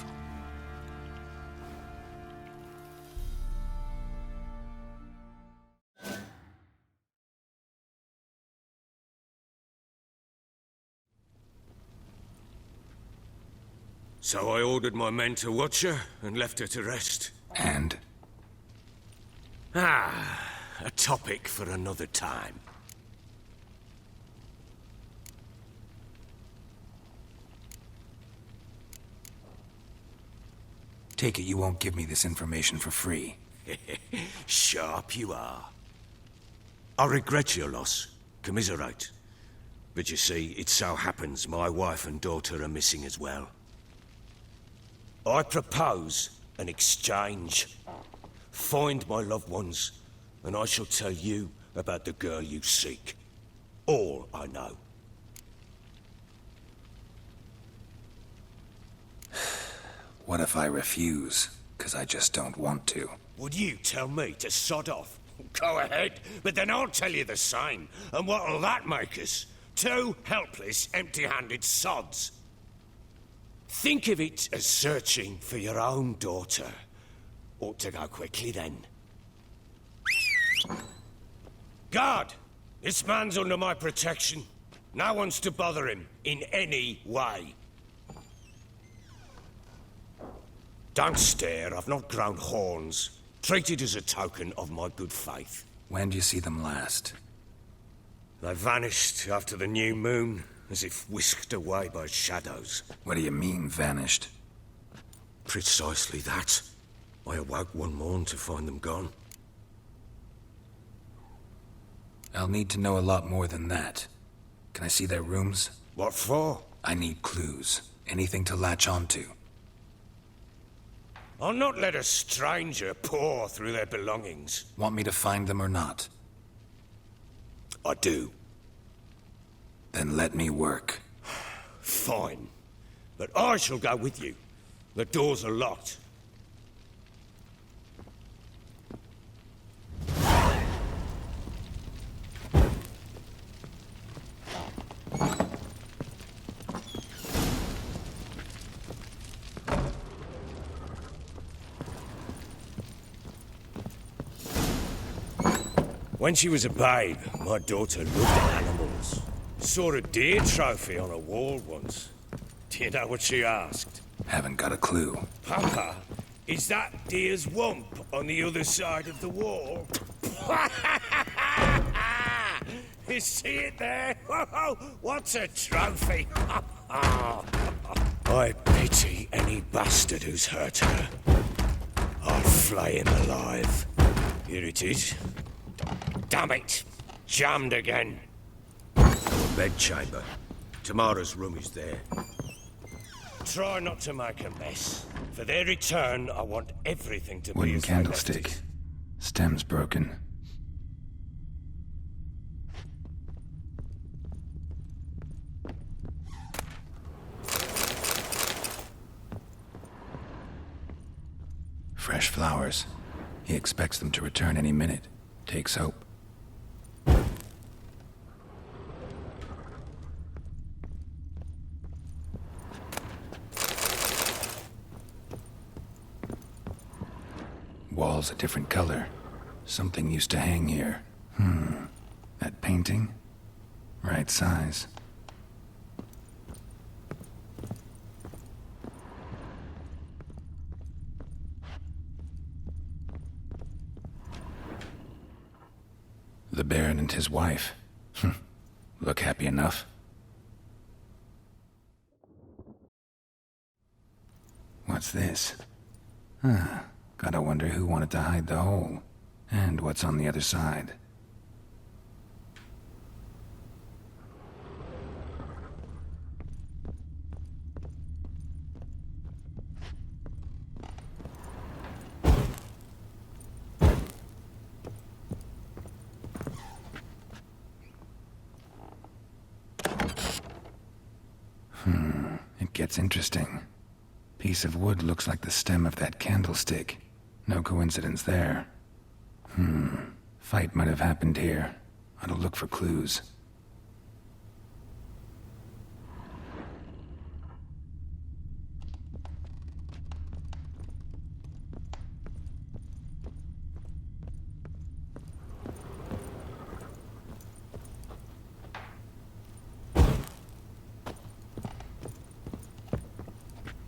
So I ordered my men to watch her and left her to rest. And? A topic for another time. Take it you won't give me this information for free. Sharp you are. I regret your loss. Commiserate. But you see, it so happens my wife and daughter are missing as well. I propose an exchange. Find my loved ones, and I shall tell you about the girl you seek. All I know. What if I refuse? 'Cause I just don't want to. Would you tell me to sod off? Go ahead, but then I'll tell you the same. And what'll that make us? Two helpless, empty-handed sods. Think of it as searching for your own daughter. Ought to go quickly then. Guard! This man's under my protection. No one's to bother him in any way. Don't stare, I've not grown horns. Treat it as a token of my good faith. When did you see them last? They vanished after the new moon, as if whisked away by shadows. What do you mean, vanished? Precisely that. I awoke one morn to find them gone. I'll need to know a lot more than that. Can I see their rooms? What for? I need clues. Anything to latch onto. I'll not let a stranger pore through their belongings. Want me to find them or not? I do. Then let me work. Fine. But I shall go with you. The doors are locked. When she was a babe, my daughter loved animals. Saw a deer trophy on a wall once. Do you know what she asked? Haven't got a clue. Papa, is that deer's wump on the other side of the wall? You see it there? What's a trophy? I pity any bastard who's hurt her. I'll flay him alive. Here it is. Damn it! Jammed again. Bedchamber. Tamara's room is there. Try not to make a mess. For their return, I want everything to be Wooden as they left candlestick. it. Stem's broken. Fresh flowers. He expects them to return any minute. Takes hope. Walls a different color. Something used to hang here. That painting? Right size. The Baron and his wife. Look happy enough. What's this? Gotta wonder who wanted to hide the hole. And what's on the other side. It gets interesting. Piece of wood looks like the stem of that candlestick. No coincidence there. Fight might have happened here. Ought to look for clues.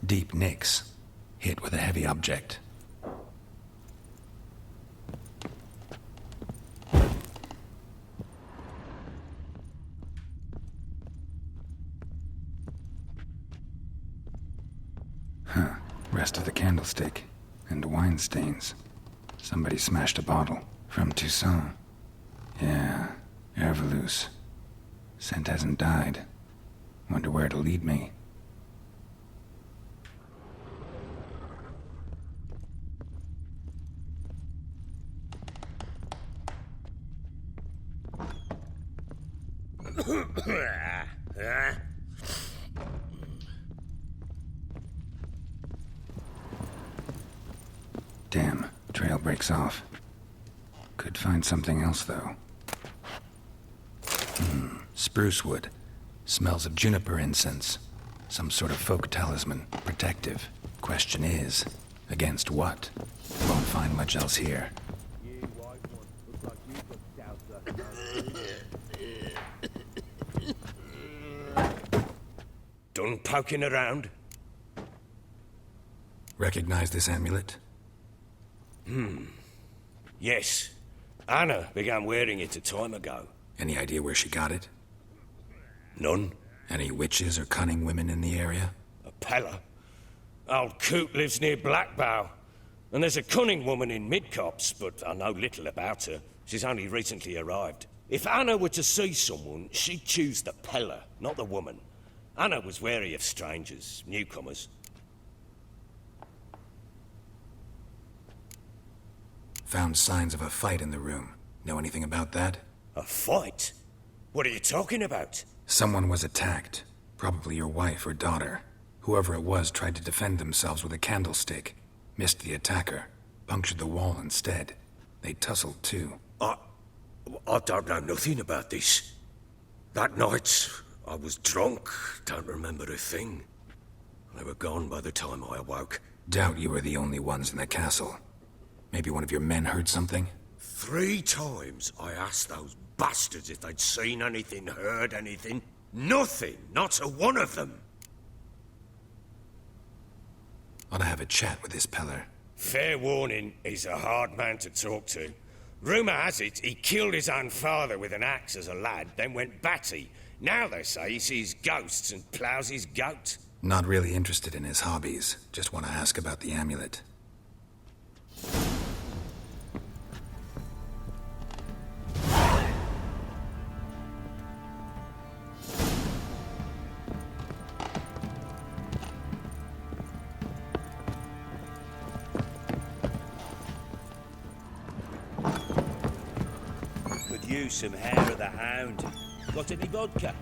Deep nicks. Hit with a heavy object. Rest of the candlestick. And wine stains. Somebody smashed a bottle. From Toussaint. Yeah, Herveloos. Scent hasn't died. Wonder where it'll lead me. Damn, trail breaks off. Could find something else, though. Spruce wood. Smells of juniper incense. Some sort of folk talisman. Protective. Question is, against what? Won't find much else here. Done poking around? Recognize this amulet? Yes. Anna began wearing it a time ago. Any idea where she got it? None. Any witches or cunning women in the area? A Pella. Old Coot lives near Blackbow. And there's a cunning woman in Midcopse, but I know little about her. She's only recently arrived. If Anna were to see someone, she'd choose the Pella, not the woman. Anna was wary of strangers, newcomers. Found signs of a fight in the room. Know anything about that? A fight? What are you talking about? Someone was attacked. Probably your wife or daughter. Whoever it was tried to defend themselves with a candlestick. Missed the attacker. Punctured the wall instead. They tussled too. I don't know nothing about this. That night, I was drunk. Don't remember a thing. They were gone by the time I awoke. Doubt you were the only ones in the castle. Maybe one of your men heard something? 3 times I asked those bastards if they'd seen anything, heard anything. Nothing. Not a one of them. Ought to have a chat with this Peller. Fair warning, he's a hard man to talk to. Rumour has it he killed his own father with an axe as a lad, then went batty. Now they say he sees ghosts and ploughs his goat. Not really interested in his hobbies. Just want to ask about the amulet. Could use some hair of the hound. Got any vodka?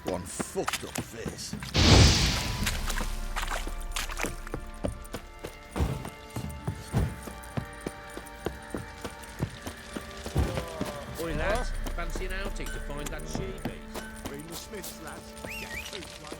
One fucked up face. Oi, lads, fancy an outing to find that she-beast? Bring the Smiths, lads. Get truth, lad.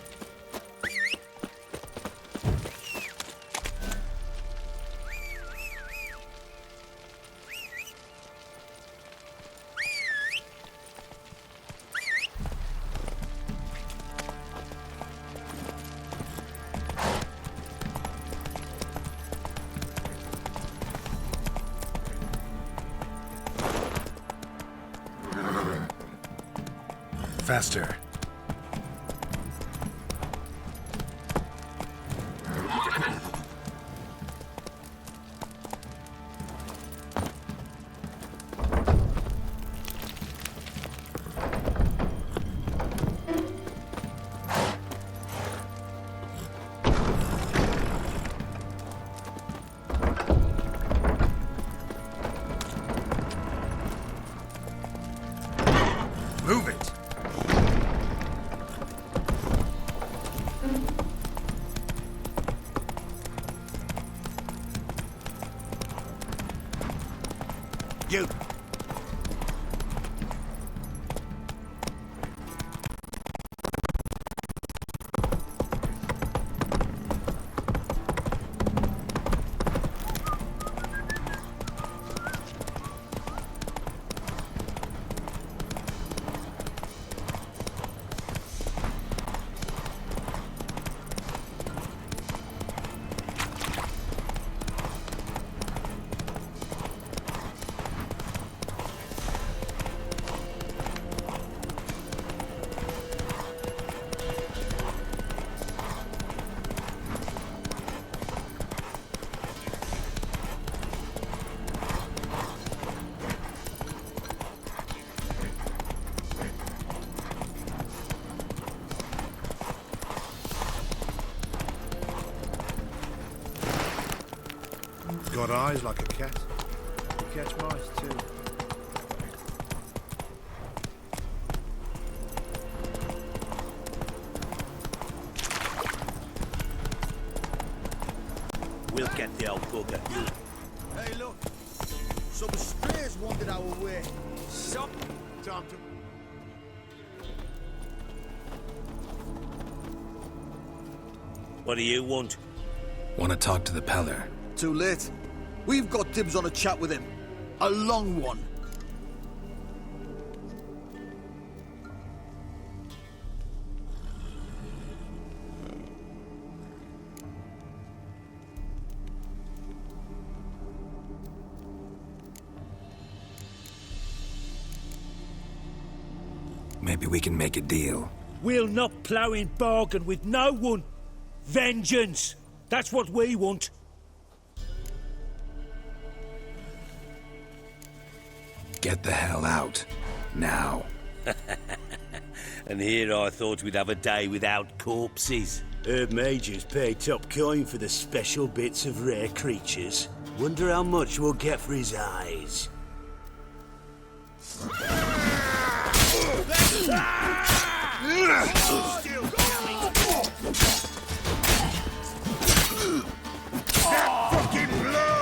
Faster. You... Got eyes like a cat. You catch mice too. We'll get the old bugger. Hey, look. Some strays wandered our way. Stop, Doctor. What do you want? Want to talk to the Peller. Too late. We've got dibs on a chat with him. A long one. Maybe we can make a deal. We'll not plough in bargain with no one. Vengeance. That's what we want. Get the hell out. Now. And here I thought we'd have a day without corpses. Herb Majors pay top coin for the special bits of rare creatures. Wonder how much we'll get for his eyes. That fucking blows!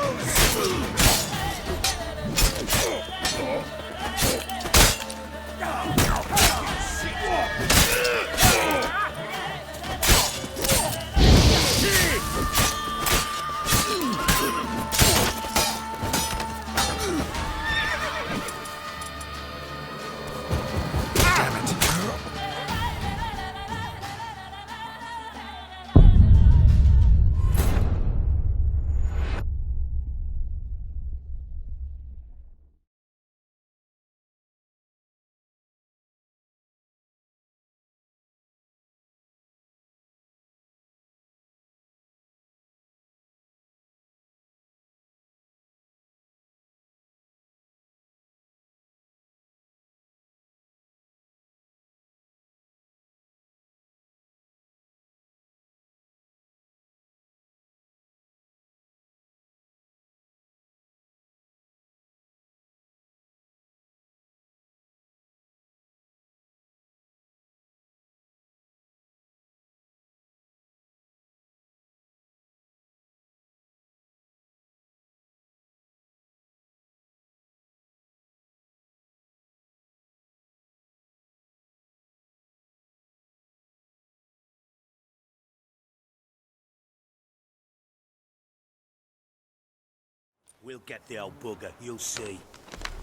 We'll get the old bugger, you'll see.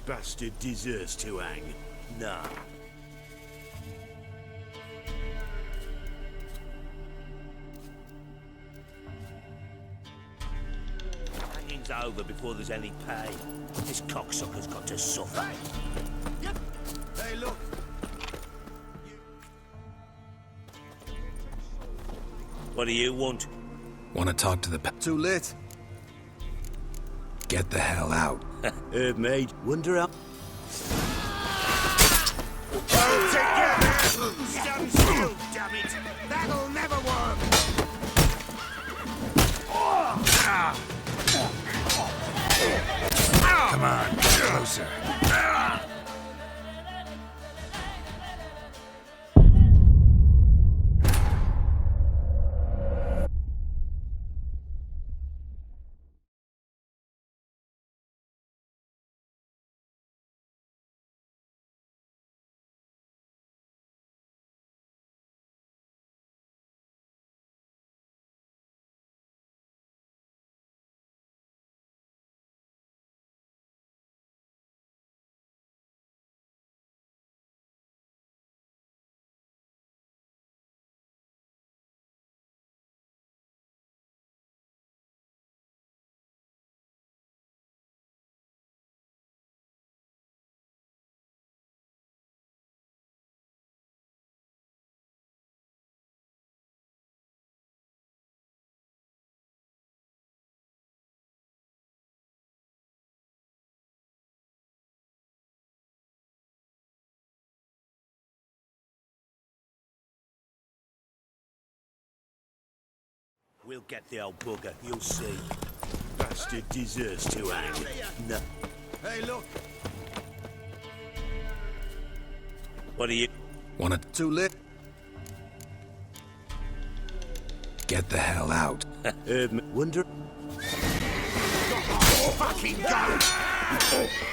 Bastard deserves to hang. Nah. Hanging's over before there's any pay. This cocksucker's got to suffer. Yep. Hey, look. What do you want? Want to talk to the Too late. Get the hell out. Herb Mage, wonder how... Stand still, damn it! That'll never work! Come on, closer. We'll get the old bugger, you'll see. Bastard deserves to hang. No. Hey, look. What are you... Wanna... Too late. Get the hell out. Wonder... Fucking go!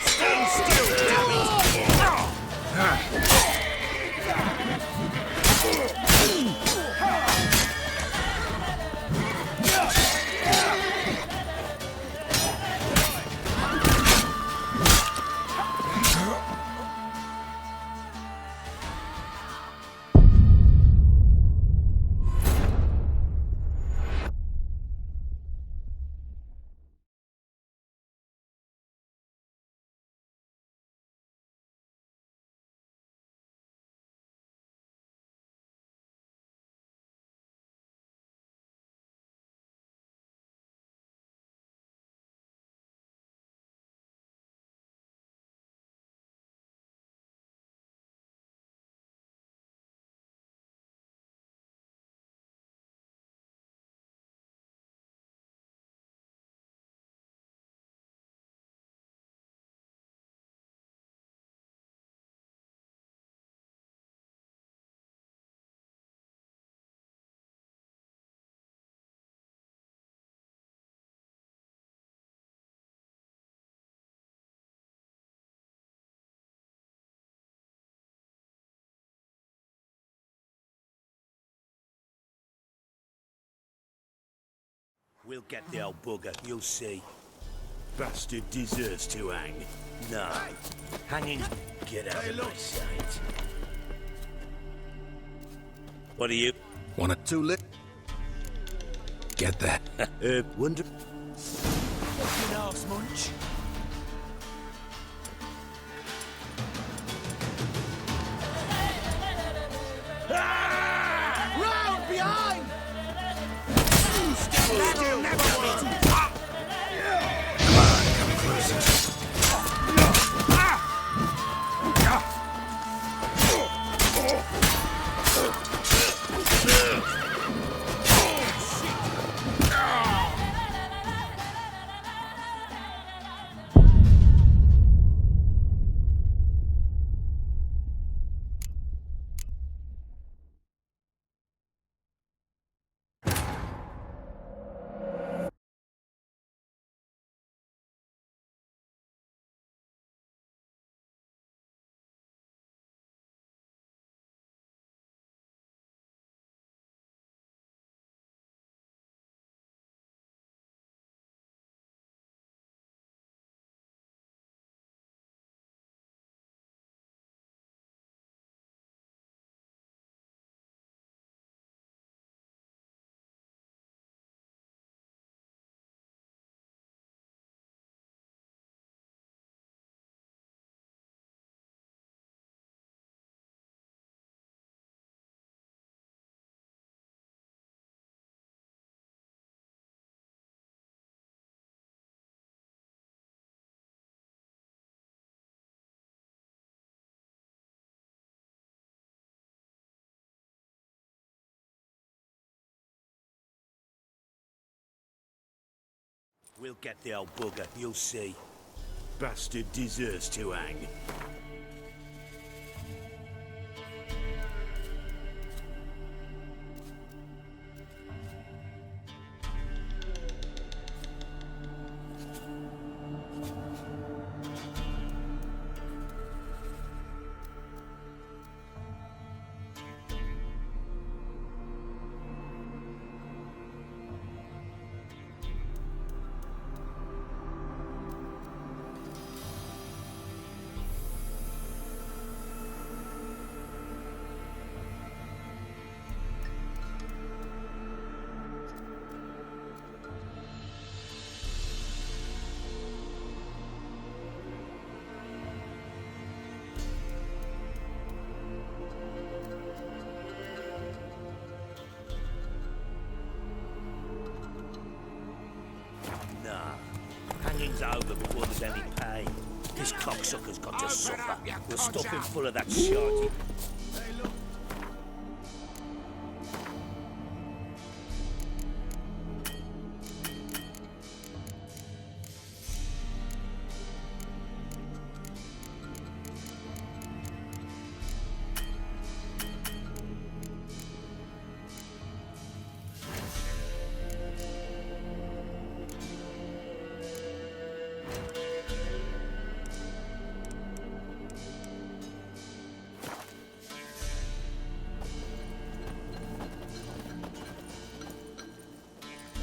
Stand still, damn it! We'll get the old bugger, you'll see. Bastard deserves to hang. No. Hanging... Get out of my sight. What are you... Wanna... Too late. Get that. Wonder... Fucking arse munch. Round behind! That'll never win! Come on, come closer. We'll get the old bugger, you'll see. Bastard deserves to hang. Hanging's over before there's any pay. This cocksucker's got to suffer. We'll stuff him full of that shite.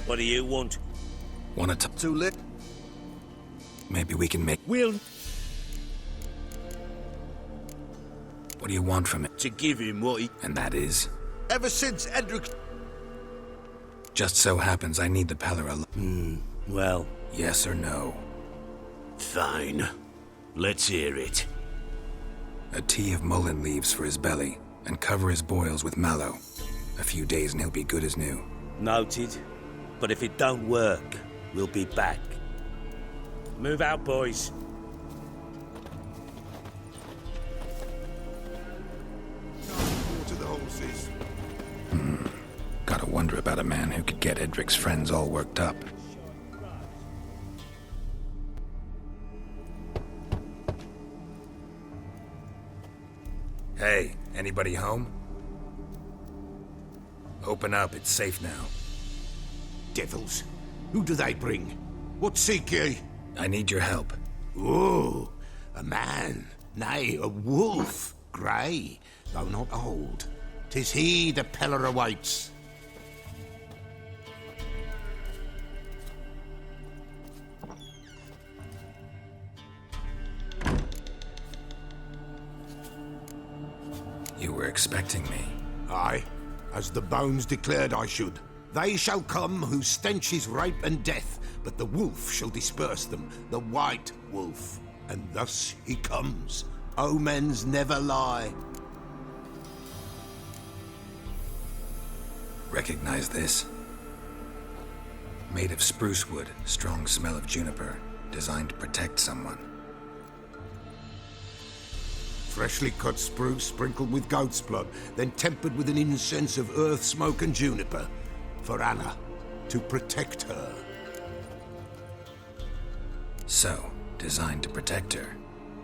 What do you want? Want to Too late. Maybe we can make... We'll... What do you want from it? To give him what he... And that is? Ever since Edric... Just so happens I need the Pellar well... Yes or no? Fine. Let's hear it. A tea of mullein leaves for his belly, and cover his boils with mallow. A few days and he'll be good as new. Noted. But if it don't work, we'll be back. Move out, boys. To the horses. Gotta wonder about a man who could get Edric's friends all worked up. Hey, anybody home? Open up, it's safe now. Devils. Who do they bring? What seek ye? I need your help. Oh, a man. Nay, a wolf. Grey, though not old. 'Tis he the Pellar awaits. You were expecting me. Aye, as the bones declared I should. They shall come whose stench is rape and death, but the wolf shall disperse them, the white wolf. And thus he comes. Omens never lie. Recognize this? Made of spruce wood, strong smell of juniper, designed to protect someone. Freshly cut spruce sprinkled with goat's blood, then tempered with an incense of earth, smoke and juniper. For Anna, to protect her. So, designed to protect her.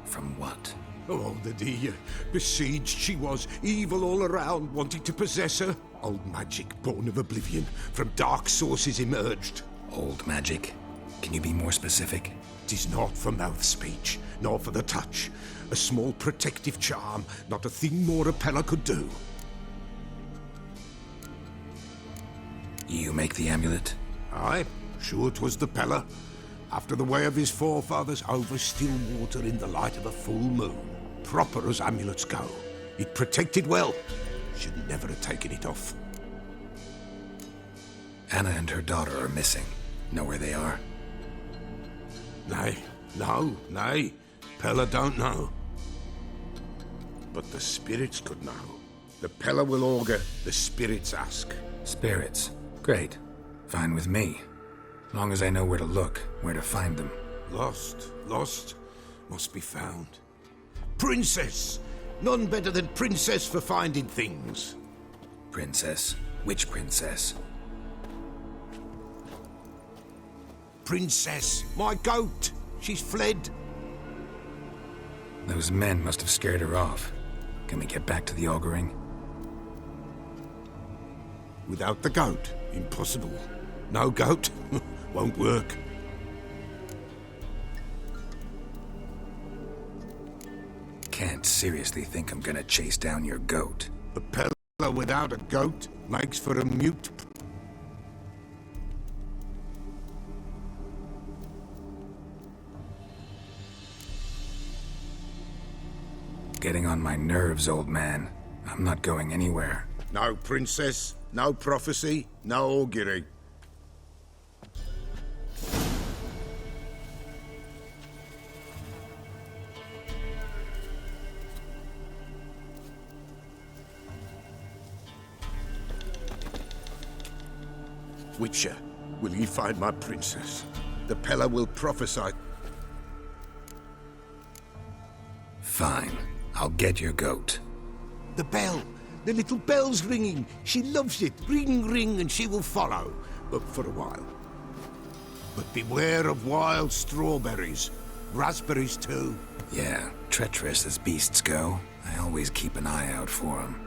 From what? Oh, the dear. Besieged she was, evil all around, wanting to possess her. Old magic, born of oblivion, from dark sources emerged. Old magic? Can you be more specific? 'Tis not for mouth speech, nor for the touch. A small protective charm, not a thing more a Pellar could do. You make the amulet? Aye, sure 'twas the Pellar. After the way of his forefathers, over still water in the light of a full moon. Proper as amulets go. It protected well. Should never have taken it off. Anna and her daughter are missing. Know where they are? Nay, nay. Pellar don't know. But the spirits could know. The Pellar will augur, the spirits ask. Spirits? Great. Fine with me. Long as I know where to look, where to find them. Lost, must be found. Princess! None better than Princess for finding things. Princess? Which princess? Princess, my goat! She's fled. Those men must have scared her off. Can we get back to the auguring? Without the goat, impossible. No goat, won't work. Can't seriously think I'm gonna chase down your goat. A Pellar without a goat makes for a mute. Getting on my nerves, old man. I'm not going anywhere. No princess, no prophecy, no augury. Witcher, will ye find my princess? The Pellar will prophesy. Fine. I'll get your goat. The bell! The little bell's ringing. She loves it. Ring, ring, and she will follow. But for a while. But beware of wild strawberries. Raspberries, too. Yeah, treacherous as beasts go. I always keep an eye out for them.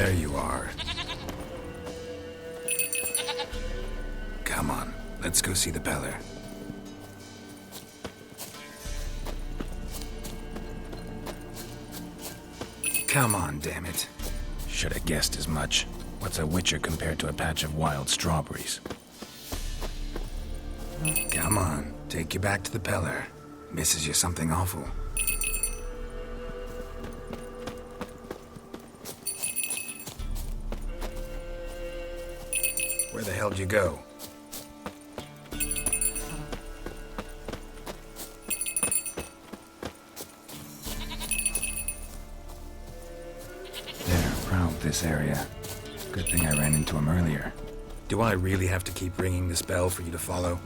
There you are. Come on, let's go see the Peller. Come on, damn it. Should have guessed as much. What's a witcher compared to a patch of wild strawberries? Come on, take you back to the Peller. Misses you something awful. Where the hell'd you go? There, proud this area. Good thing I ran into him earlier. Do I really have to keep ringing this bell for you to follow?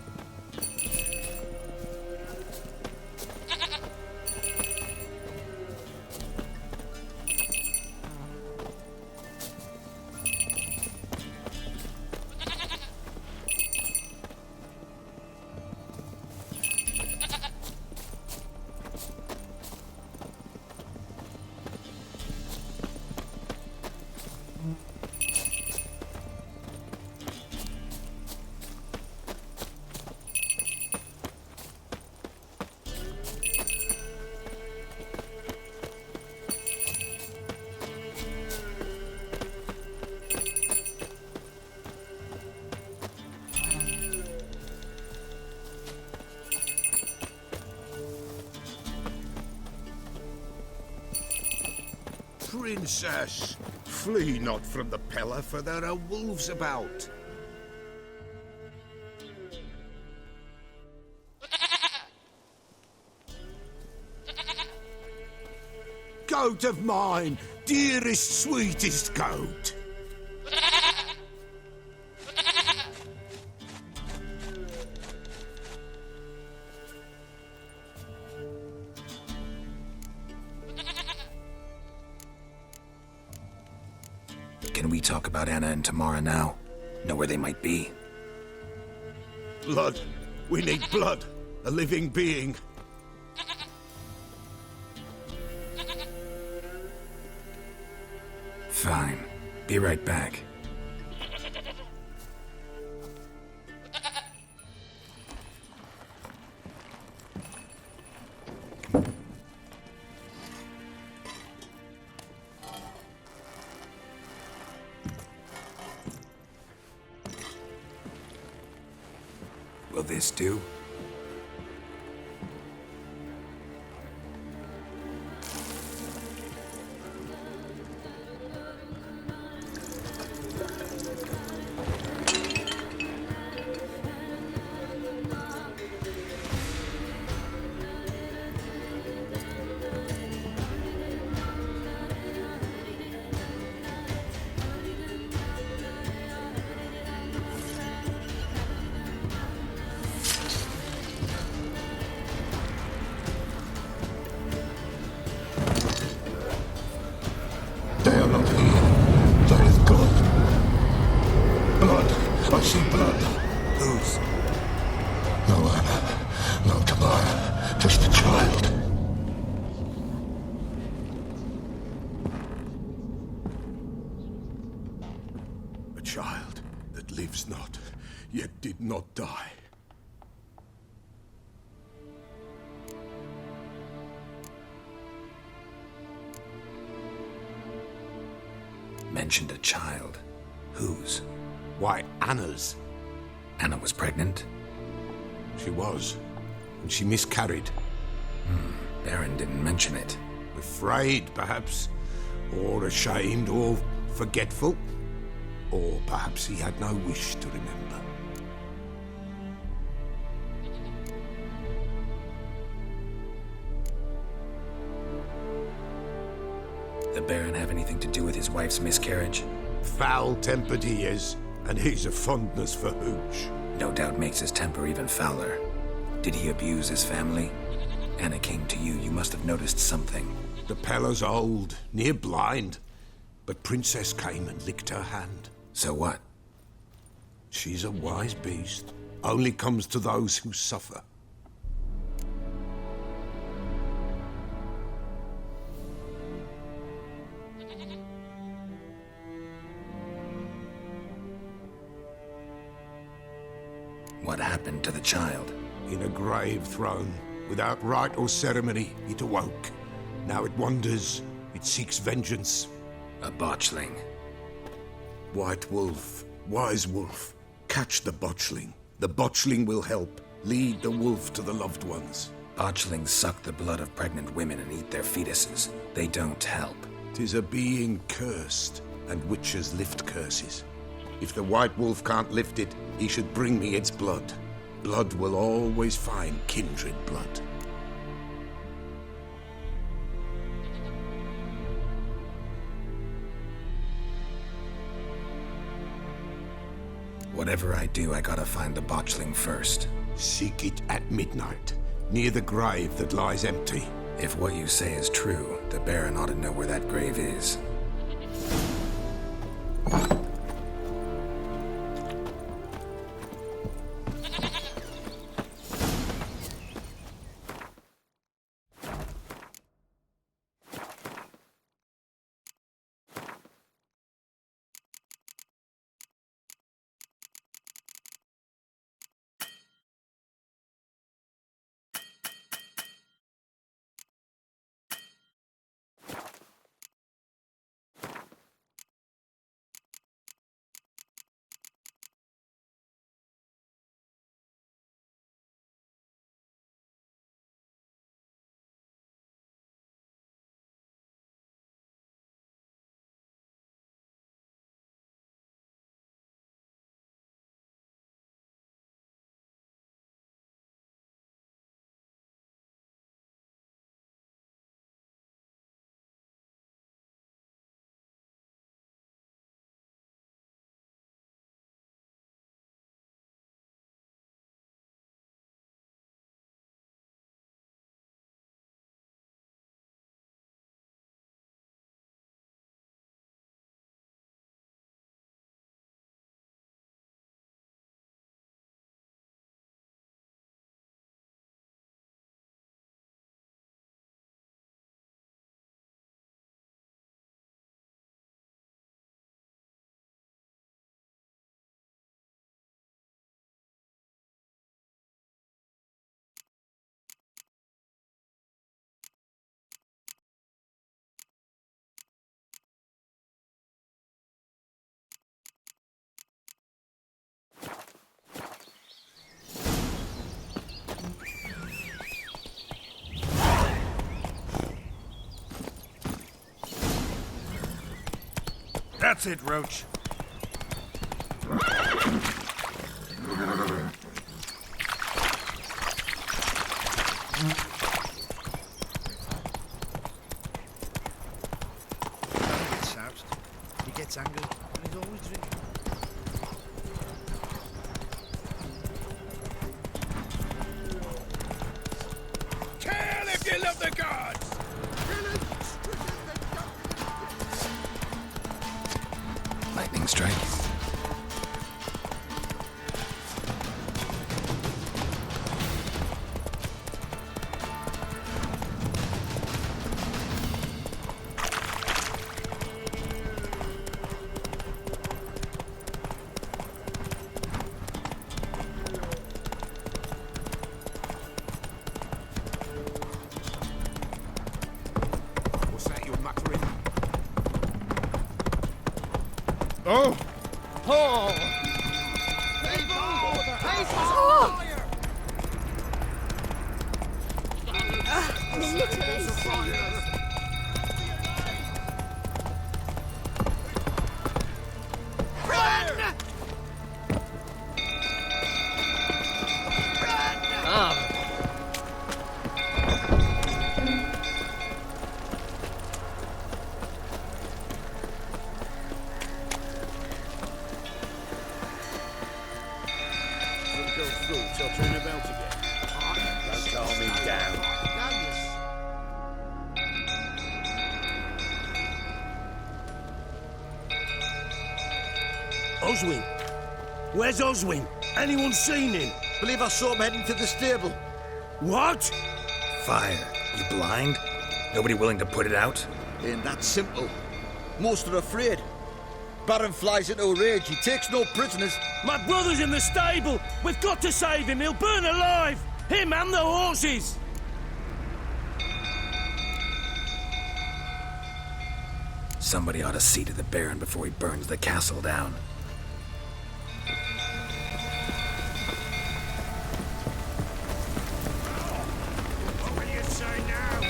Princess, flee not from the Peller, for there are wolves about. Goat of mine, dearest, sweetest goat. Can we talk about Anna and Tamara now? Know where they might be? Blood. We need blood. A living being. Fine. Be right back. Will this do? They are not here. There is God. Blood. I see blood. Whose? No Anna. No Tamara. Just a child. A child that lives not, yet did not die. Mentioned a child. Whose? Why, Anna's. Anna was pregnant? She was. And she miscarried. Baron didn't mention it. Afraid, perhaps. Or ashamed, or forgetful. Or perhaps he had no wish to remember. The Baron have anything to do with his wife's miscarriage? Foul-tempered he is, and he's a fondness for hooch. No doubt makes his temper even fouler. Did he abuse his family? Anna came to you. You must have noticed something. The Peller's old, near blind. But Princess came and licked her hand. So what? She's a wise beast. Only comes to those who suffer. happened to the child? In a grave thrown, without rite or ceremony, it awoke. Now it wanders, it seeks vengeance. A botchling. White Wolf, Wise Wolf, catch the botchling. The botchling will help. Lead the wolf to the loved ones. Botchlings suck the blood of pregnant women and eat their fetuses. They don't help. 'Tis a being cursed, and witches lift curses. If the White Wolf can't lift it, he should bring me its blood. Blood will always find kindred blood. Whatever I do, I gotta find the botchling first. Seek it at midnight, near the grave that lies empty. If what you say is true, the Baron ought to know where that grave is. That's it, Roach. He gets soused, he gets angry, and he's always drinking. Kill if you love the gods! Lightning strike. What's that you're muttering? Oh! Oh! I'll turn about again. Don't calm me down. Oswin! Where's Oswin? Anyone seen him? Believe I saw him heading to the stable. What? Fire. You blind? Nobody willing to put it out? Ain't that simple. Most are afraid. Baron flies into a rage. He takes no prisoners. My brother's in the stable. We've got to save him. He'll burn alive. Him and the horses. Somebody ought to see to the Baron before he burns the castle down. What will you say now?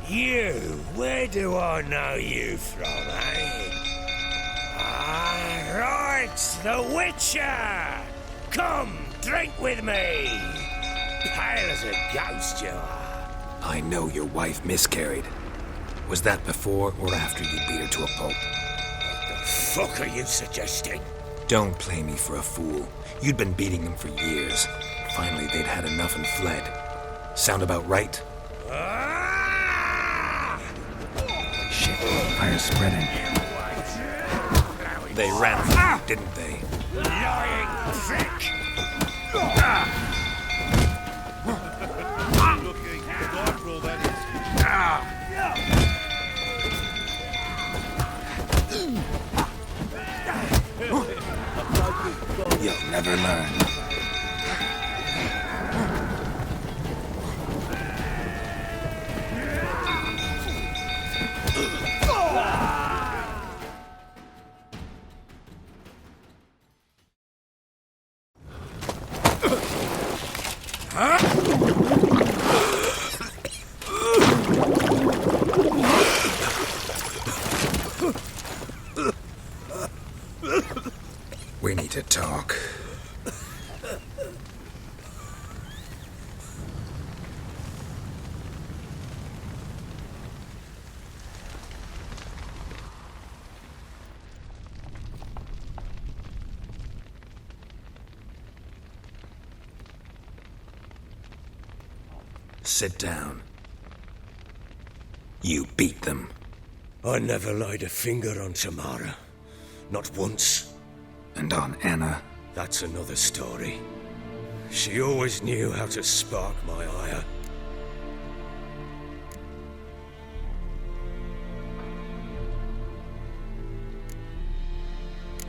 You, where do I know you from, eh? Ah, right, the Witcher! Come, drink with me! Pale as a ghost you are. I know your wife miscarried. Was that before or after you beat her to a pulp? What the fuck are you suggesting? Don't play me for a fool. You'd been beating them for years. Finally, they'd had enough and fled. Sound about right? Shit, fire's spreading. They ran from you, didn't they? Lying prick! You'll never learn. We need to talk. Sit down. You beat them. I never laid a finger on Tamara. Not once. And on Anna? That's another story. She always knew how to spark my ire.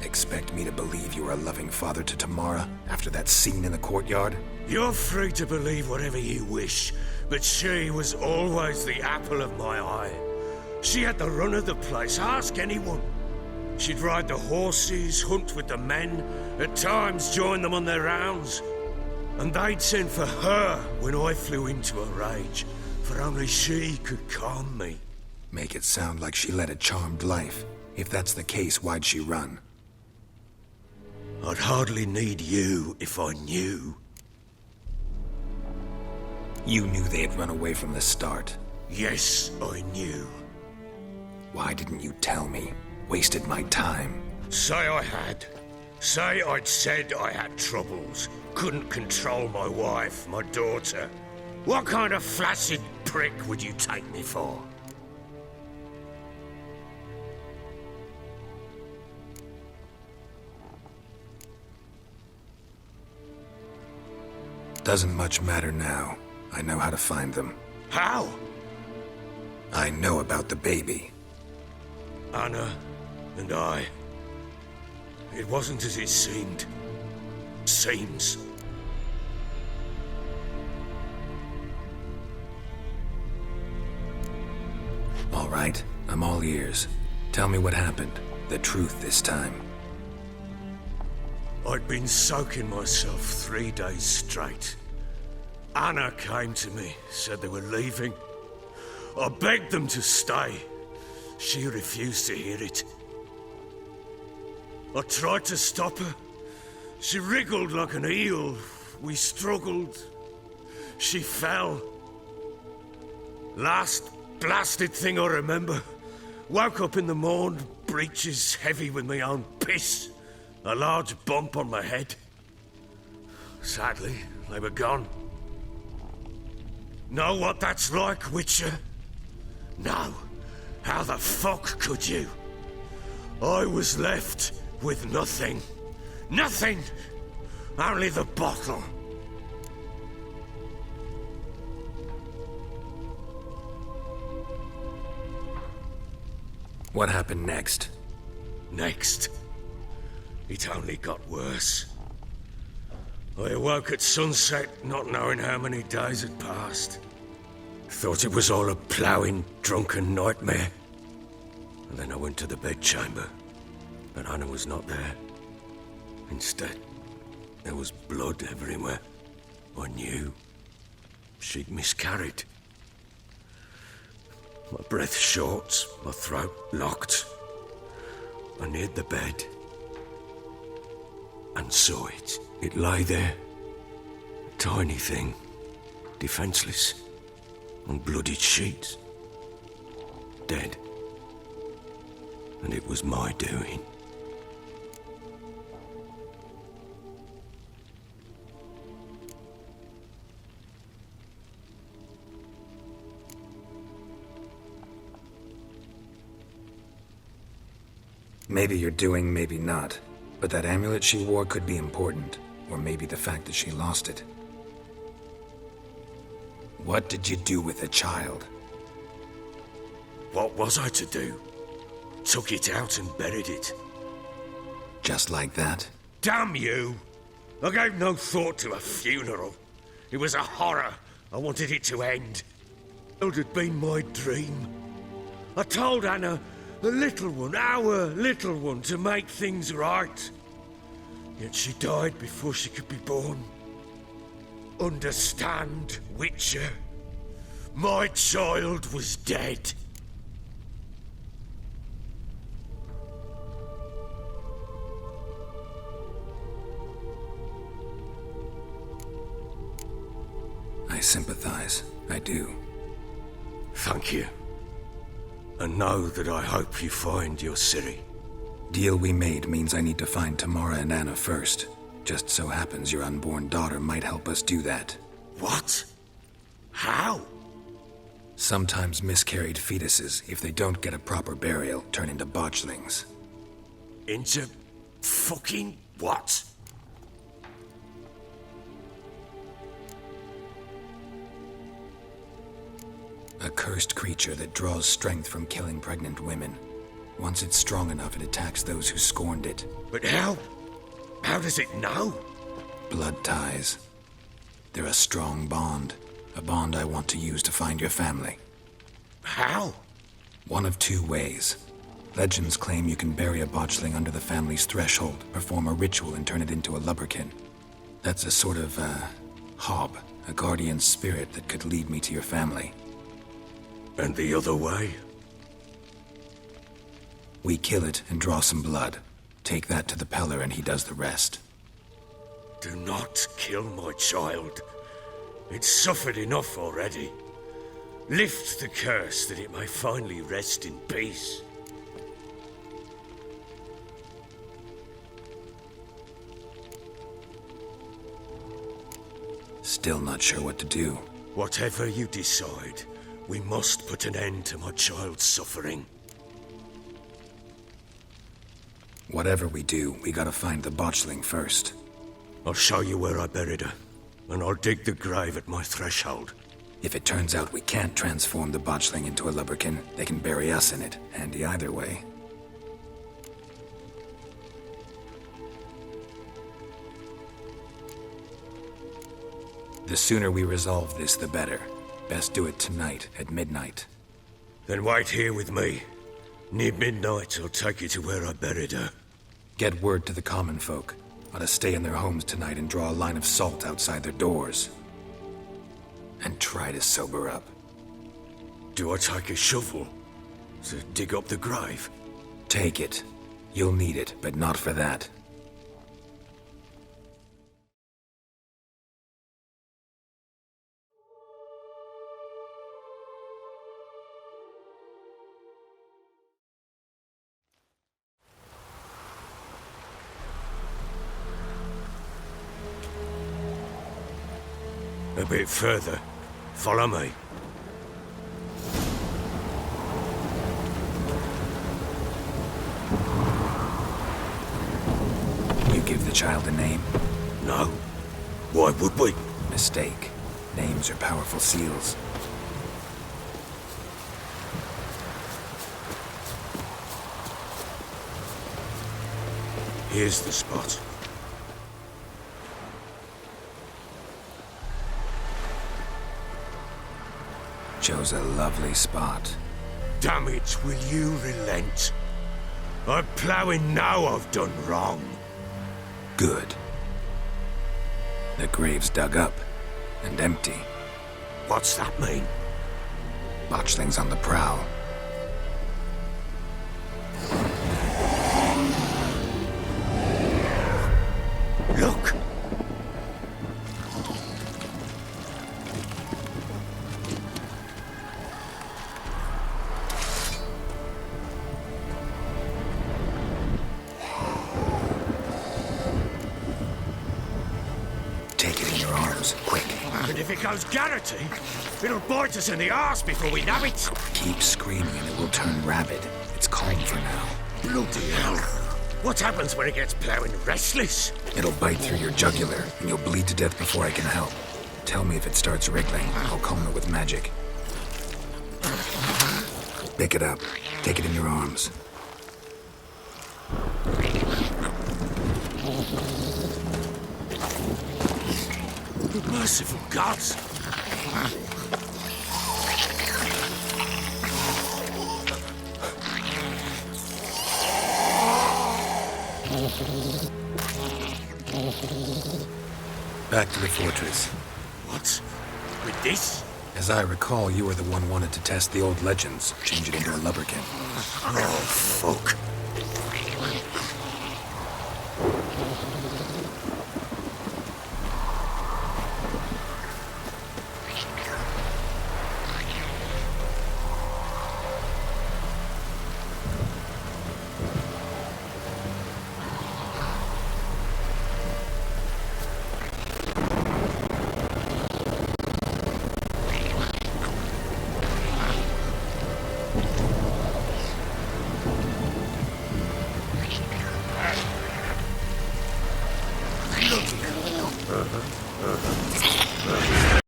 Expect me to believe you were a loving father to Tamara after that scene in the courtyard? You're free to believe whatever you wish, but she was always the apple of my eye. She had the run of the place, ask anyone. She'd ride the horses, hunt with the men, at times join them on their rounds. And they'd send for her when I flew into a rage, for only she could calm me. Make it sound like she led a charmed life. If that's the case, why'd she run? I'd hardly need you if I knew. You knew they had run away from the start? Yes, I knew. Why didn't you tell me? Wasted my time. Say I had. Say I'd said I had troubles. Couldn't control my wife, my daughter. What kind of flaccid prick would you take me for? Doesn't much matter now. I know how to find them. How? I know about the baby. Anna and I. It wasn't as it seemed. Seems. All right, I'm all ears. Tell me what happened. The truth this time. I'd been soaking myself 3 days straight. Anna came to me, said they were leaving. I begged them to stay. She refused to hear it. I tried to stop her. She wriggled like an eel. We struggled. She fell. Last blasted thing I remember. Woke up in the morn, breeches heavy with my own piss. A large bump on my head. Sadly, they were gone. Know what that's like, Witcher? No. How the fuck could you? I was left with nothing. Nothing! Only the bottle. What happened next? Next? It only got worse. I awoke at sunset, not knowing how many days had passed. Thought it was all a ploughing, drunken nightmare. And then I went to the bedchamber, but Anna was not there. Instead, there was blood everywhere. I knew she'd miscarried. My breath short, my throat locked. I neared the bed and saw it. It lay there, a tiny thing, defenseless, on bloodied sheets, dead. And it was my doing. Maybe you're doing, maybe not. But that amulet she wore could be important. Or maybe the fact that she lost it. What did you do with the child? What was I to do? Took it out and buried it. Just like that? Damn you! I gave no thought to a funeral. It was a horror. I wanted it to end. It had been my dream. I told Anna, the little one, our little one, to make things right. Yet she died before she could be born. Understand, Witcher? My child was dead. I sympathize. I do. Thank you. And know that I hope you find your Ciri. Deal we made means I need to find Tamara and Anna first. Just so happens your unborn daughter might help us do that. What? How? Sometimes miscarried fetuses, if they don't get a proper burial, turn into botchlings. Into fucking what? A cursed creature that draws strength from killing pregnant women. Once it's strong enough, it attacks those who scorned it. But how? How does it know? Blood ties. They're a strong bond. A bond I want to use to find your family. How? One of two ways. Legends claim you can bury a botchling under the family's threshold, perform a ritual, and turn it into a lubberkin. That's a sort of, hob, a guardian spirit that could lead me to your family. And the other way? We kill it and draw some blood. Take that to the Peller and he does the rest. Do not kill my child. It's suffered enough already. Lift the curse that it may finally rest in peace. Still not sure what to do. Whatever you decide, we must put an end to my child's suffering. Whatever we do, we gotta find the botchling first. I'll show you where I buried her, and I'll dig the grave at my threshold. If it turns out we can't transform the botchling into a lubberkin, they can bury us in it. Handy either way. The sooner we resolve this, the better. Best do it tonight, at midnight. Then wait here with me. Near midnight, I'll take you to where I buried her. Get word to the common folk. Ought to stay in their homes tonight and draw a line of salt outside their doors. And try to sober up. Do I take a shovel to dig up the grave? Take it. You'll need it, but not for that. A bit further. Follow me. You give the child a name? No. Why would we? Mistake. Names are powerful seals. Here's the spot. Chose a lovely spot. Damn it, will you relent? I'm ploughing now I've done wrong. Good. The grave's dug up and empty. What's that mean? Botchling's on the prowl. Look! Take it in your arms, quick. And if it goes Garrity, it'll bite us in the arse before we know it. Keep screaming and it will turn rabid. It's calm for now. Bloody hell. What happens when it gets ploughing restless? It'll bite through your jugular, and you'll bleed to death before I can help. Tell me if it starts wriggling. I'll calm it with magic. Pick it up. Take it in your arms. Merciful gods! Back to the fortress. What? With this? As I recall, you were the one wanted to test the old legends, change it into a lubberkin. Oh, fuck.